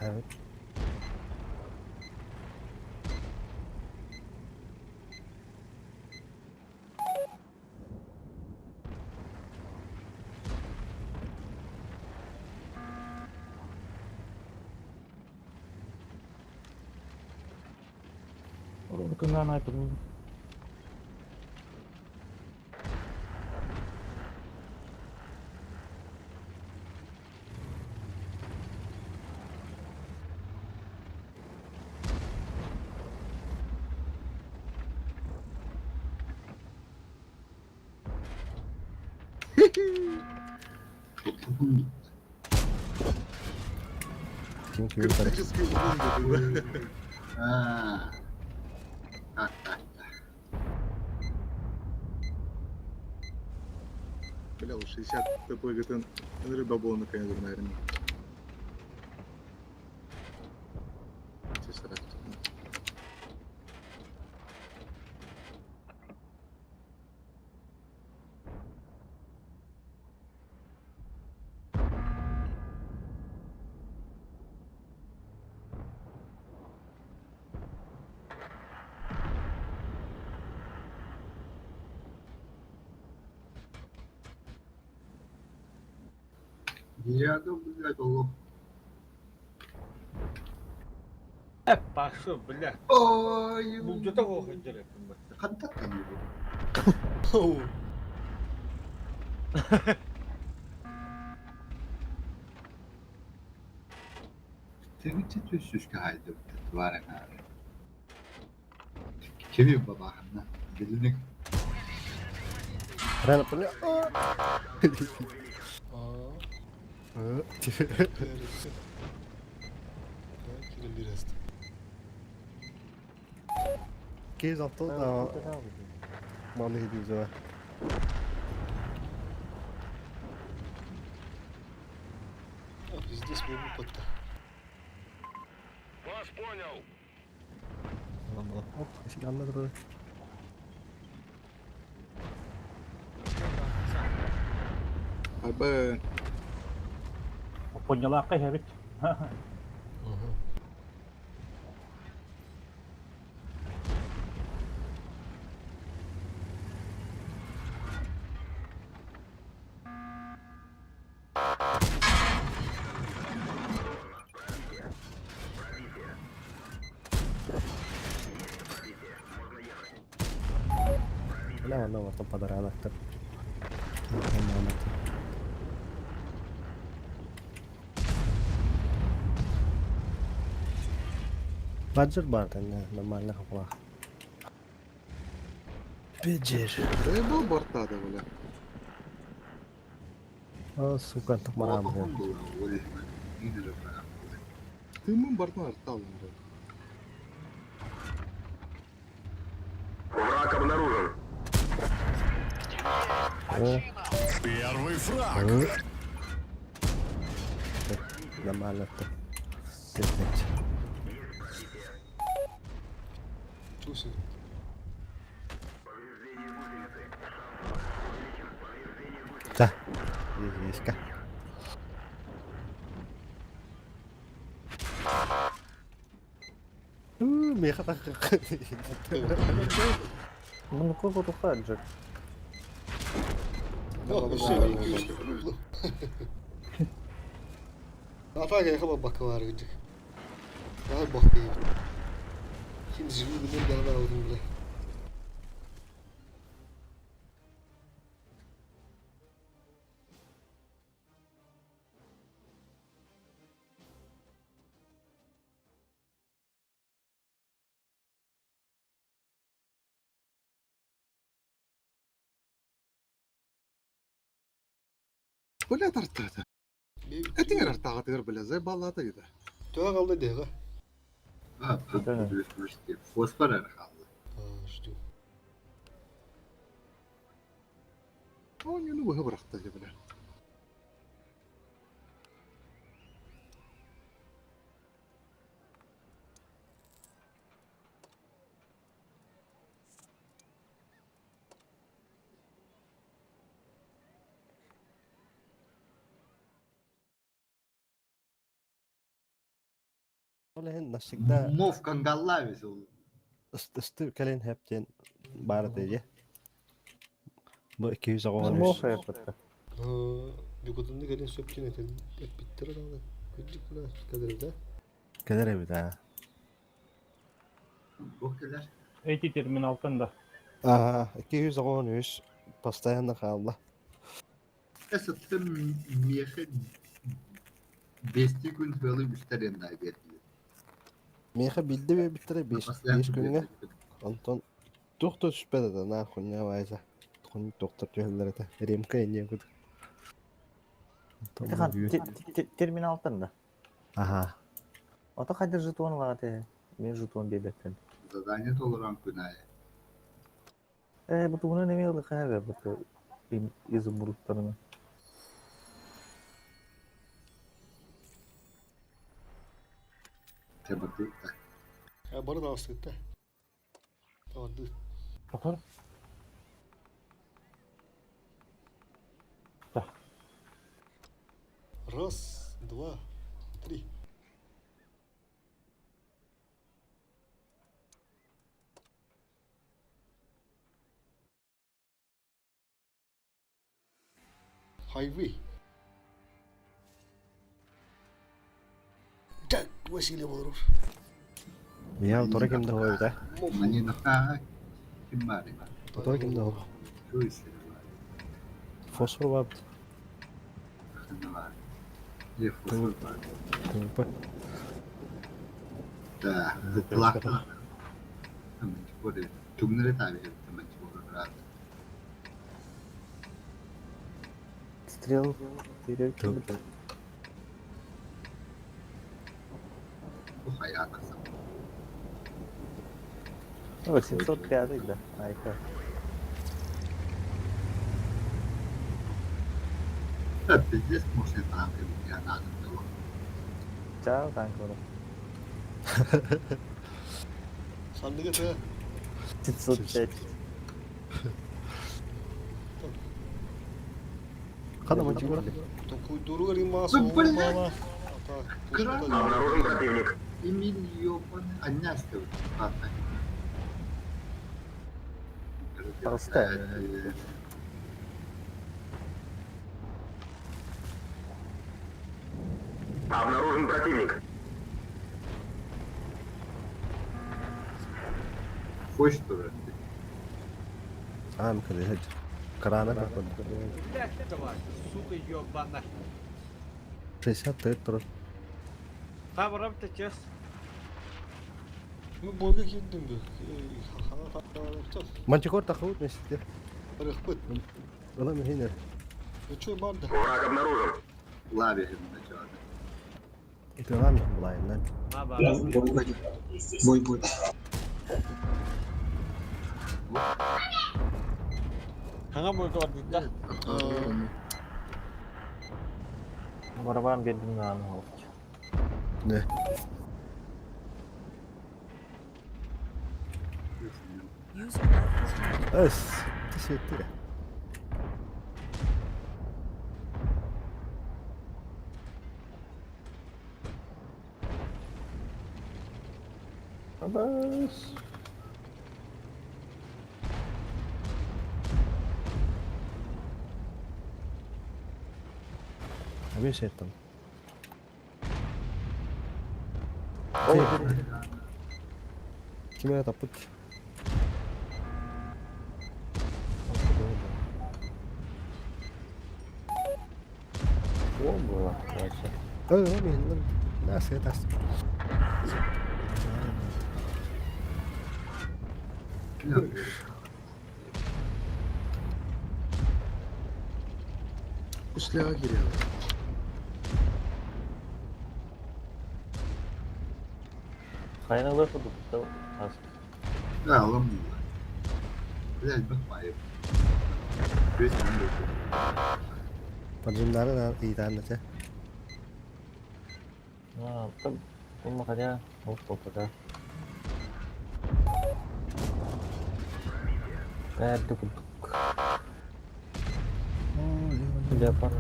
Speaker 11: Evet.
Speaker 8: Orada kıngan ayıpın.
Speaker 11: Kim kimi yukarı.
Speaker 4: Критический угон dedi.
Speaker 5: Ha.
Speaker 4: Бля, уж 60 ТП гытын рыба была наконец, наверное. Тесарак.
Speaker 5: Я думаю, блядь, олух.
Speaker 10: Hep bak şu bile.
Speaker 5: Ой,
Speaker 10: Bu göte kokacak.
Speaker 5: Kantak geliyor.
Speaker 1: Oh.
Speaker 5: Tegice tüssüz ki haydi var abi. Kimi baba hanna. Dilini
Speaker 11: Rana punya.
Speaker 1: Aa. Herif. Ha, kirli rest.
Speaker 11: Kez aptal da mana gidiyoruz ha.
Speaker 1: А, пиздец, мы опыта.
Speaker 6: Вас понял.
Speaker 11: Allah. Hop, eski anladı.
Speaker 4: Abi
Speaker 8: Konyalaka herif.
Speaker 1: Ага.
Speaker 11: No, tempat anak ter. Badger bartender, normalnya apa? Badger.
Speaker 4: да я был борта, да, бля.
Speaker 11: Oh, suka untuk malam ya.
Speaker 5: Oldu. Öyle iyidir bana.
Speaker 4: Ты ему бортна артал, бля.
Speaker 6: Враг обнаружен.
Speaker 11: Oh,
Speaker 9: Первый фраг.
Speaker 11: Nормально tuh. Сидеть.
Speaker 1: Чуси.
Speaker 11: Да. Есть ка. Меха так.
Speaker 2: Ну, какого-то хаджик.
Speaker 1: Ну, вообще, Атака я хабар bakıvar gıcık. Daha bakayım. Şimdi zilli bir yanına aldım bile.
Speaker 4: Бля, артата. Этин артага тыгыр, бля, заебалата еді.
Speaker 1: Tuğa kaldı diye ha.
Speaker 5: Ha, fosfor kaldı.
Speaker 1: Aa, şu.
Speaker 4: Он не ну бıraktı, бля.
Speaker 11: Olen nassikta
Speaker 5: Mov kangallar ve sol.
Speaker 11: üstü kalen hepten barı diye. Bu 200
Speaker 2: Мох
Speaker 11: ağırmış.
Speaker 2: yapıttı.
Speaker 1: Bir kudunda gelin söpçün eten. Hep bittir adamda. Küçük buna kadar da.
Speaker 11: Kadar evi daha.
Speaker 5: Bu kadar.
Speaker 8: Эти терминалтан да.
Speaker 11: Aha 200 ağırmış. Постоянно kaldı.
Speaker 5: Esat'ın miyehe besti gün böyle üstlerinden daha geldi.
Speaker 11: Meha bildi ve bitti 5 günge. Антон доктор шпеда да нахуй не вайза. Тон доктор төгөлөр эте. Ремка эне гүд.
Speaker 2: Хан терминалтан да.
Speaker 11: Ага.
Speaker 2: Ото кайда жетон var te. Men жетон дебеттен.
Speaker 5: Zadanya tolerant günahı.
Speaker 2: Bu bunu ne oldu kanka bu izumrutlarını.
Speaker 5: Tebatı da.
Speaker 1: Ya bana da aslıkta. Tamam dur.
Speaker 8: Bakar.
Speaker 1: Раз, два, три. Highway. Так, Василий Волоров.
Speaker 11: Ya tora kimde o evde?
Speaker 5: Mani naka kim var ya?
Speaker 11: Tora kimde o?
Speaker 5: Şu işleri var.
Speaker 11: Fosfor var.
Speaker 5: Ne var? Ne fosfor var?
Speaker 11: Tempe.
Speaker 5: Da zıplakla. Hemen böyle tümleri tabi ettim ben çok rahat.
Speaker 2: Стрел.
Speaker 5: Bu hayat asam.
Speaker 2: O 705 да. Ayka.
Speaker 5: Tabii здесь можно там я надо было.
Speaker 2: Ciao kanka.
Speaker 1: Sandık et ha.
Speaker 2: 705.
Speaker 11: Kana maçı var.
Speaker 1: Такую дуру римасу.
Speaker 5: блядь!
Speaker 1: Так,
Speaker 6: Обнаружен противник.
Speaker 5: Эмиль ёбаный. Аняська.
Speaker 2: Простая.
Speaker 6: Обнаружен противник.
Speaker 5: Hoş durur.
Speaker 11: Tamam kırı hadi. Karana bakın.
Speaker 10: Блядь, тварь, сука ёбана.
Speaker 11: 64 tur.
Speaker 10: Хабарам ты чес.
Speaker 1: Ну, бога гидdim bu.
Speaker 11: Maçı kor takıvut ne işte.
Speaker 1: Рахмет.
Speaker 11: Ola mı hiner?
Speaker 1: Что, банда?
Speaker 6: Враг обнаружен.
Speaker 5: Lavi hem de çağırdı.
Speaker 11: İtiyorlar mı bulayından?
Speaker 5: Boy boy.
Speaker 10: Hangi boyutu var burada?
Speaker 2: Arabanın belirli anı oldu.
Speaker 11: Ne? Ös. Teşekkür. Abas. Abi şeytan. Kime tapıt?
Speaker 2: Bomba arkadaşlar.
Speaker 11: Öyle mi? Nasıl edersin?
Speaker 4: Üstlüğe giriyor.
Speaker 2: Kaynalar tutup da
Speaker 5: Ya alamıyorlar. Biraz bakmayayım. Bir tane de.
Speaker 11: Pajimlara da iyi tane de.
Speaker 2: Ha, tam makanya fotoda. Duk. Depan.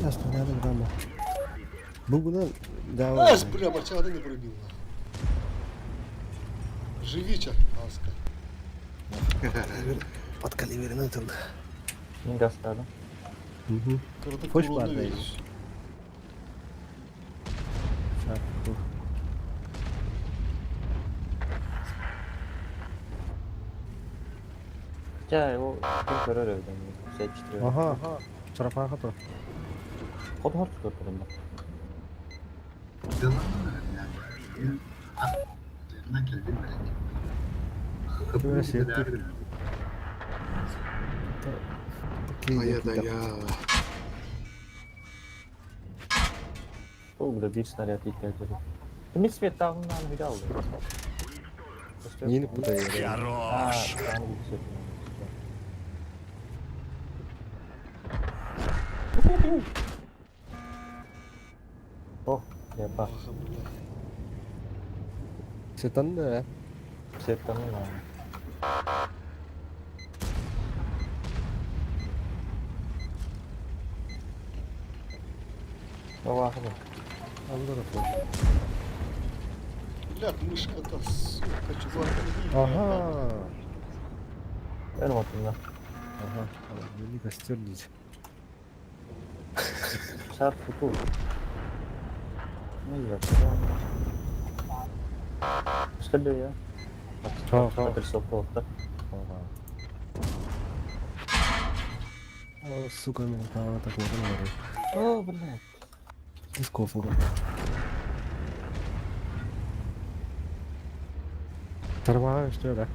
Speaker 11: Ясно, надо грамма. Бugünden devam
Speaker 1: Ась,
Speaker 11: edelim.
Speaker 1: бля, бачата не пробил. Живича, Аска.
Speaker 11: От калиберine atıldı.
Speaker 2: Kim gösterdi?
Speaker 11: Hı hı.
Speaker 1: Kırdık
Speaker 11: Hoş
Speaker 1: kurulunu
Speaker 11: bardayız.
Speaker 1: verir.
Speaker 11: Şarkı.
Speaker 2: Gel o kim görür evden seçtiriyor.
Speaker 11: Aha. Tarafa atı.
Speaker 2: O da harç götürüyor.
Speaker 5: Yalan mı yani? Benim üzerinden geldim böyle. Kapıyı
Speaker 11: Böyle şey
Speaker 5: bir daha
Speaker 11: yaptık.
Speaker 4: Aya da ya.
Speaker 2: O bile bir снаряд ihtiyacı var. Kimi свет dağından biri aldı.
Speaker 11: Yeni buraya.
Speaker 9: Хорош.
Speaker 2: Yani bir şey. Oh, yapar.
Speaker 1: Аха, бля.
Speaker 11: Setan da.
Speaker 2: Settanın yani. O vakıf.
Speaker 11: Allah razı
Speaker 1: Бля, мышка-то, сука, чувак, не
Speaker 11: Aha.
Speaker 2: Benim atımda.
Speaker 11: Aha. Beni göster diyeceğim.
Speaker 2: Şart futu. Ne güzel. İşte diyor ya.
Speaker 11: Tamam,
Speaker 2: Tamam. Bir sopa oldu.
Speaker 11: О, сука, меня там так вот говорит.
Speaker 2: О, блядь.
Speaker 11: Из кофе. Tırmağa işte öyle.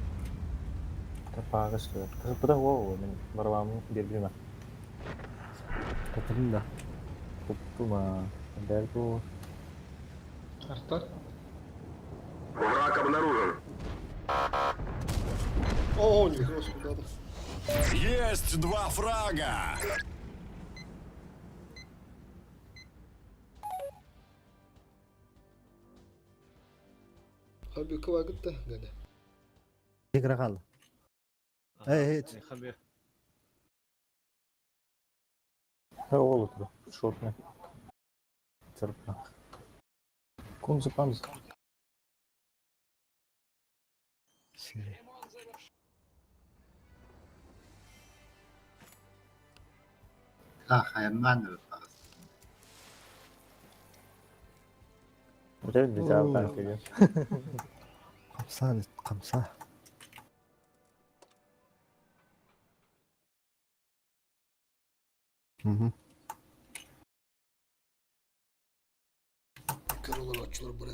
Speaker 2: Terpaga istiyor. Bu da wow. Benim barabamın birbirine.
Speaker 11: Katılın da.
Speaker 2: Tuttum ha. Der bu.
Speaker 7: Артар.
Speaker 6: Враг обнаружен.
Speaker 1: О, нихера себе, надо.
Speaker 9: Есть 2 фрага.
Speaker 1: Abi kıvakıt da gene.
Speaker 11: Tekrar kaldı. Hey,
Speaker 10: خليه
Speaker 2: Ha olur bu. Short ne? Çırpma. Kumzu pamzu.
Speaker 11: Şey.
Speaker 5: Hayırlan da
Speaker 2: Güzel bir cevap geliyor.
Speaker 11: Kamsa, kamsa. Hı hı.
Speaker 1: Kör olan açılır burada.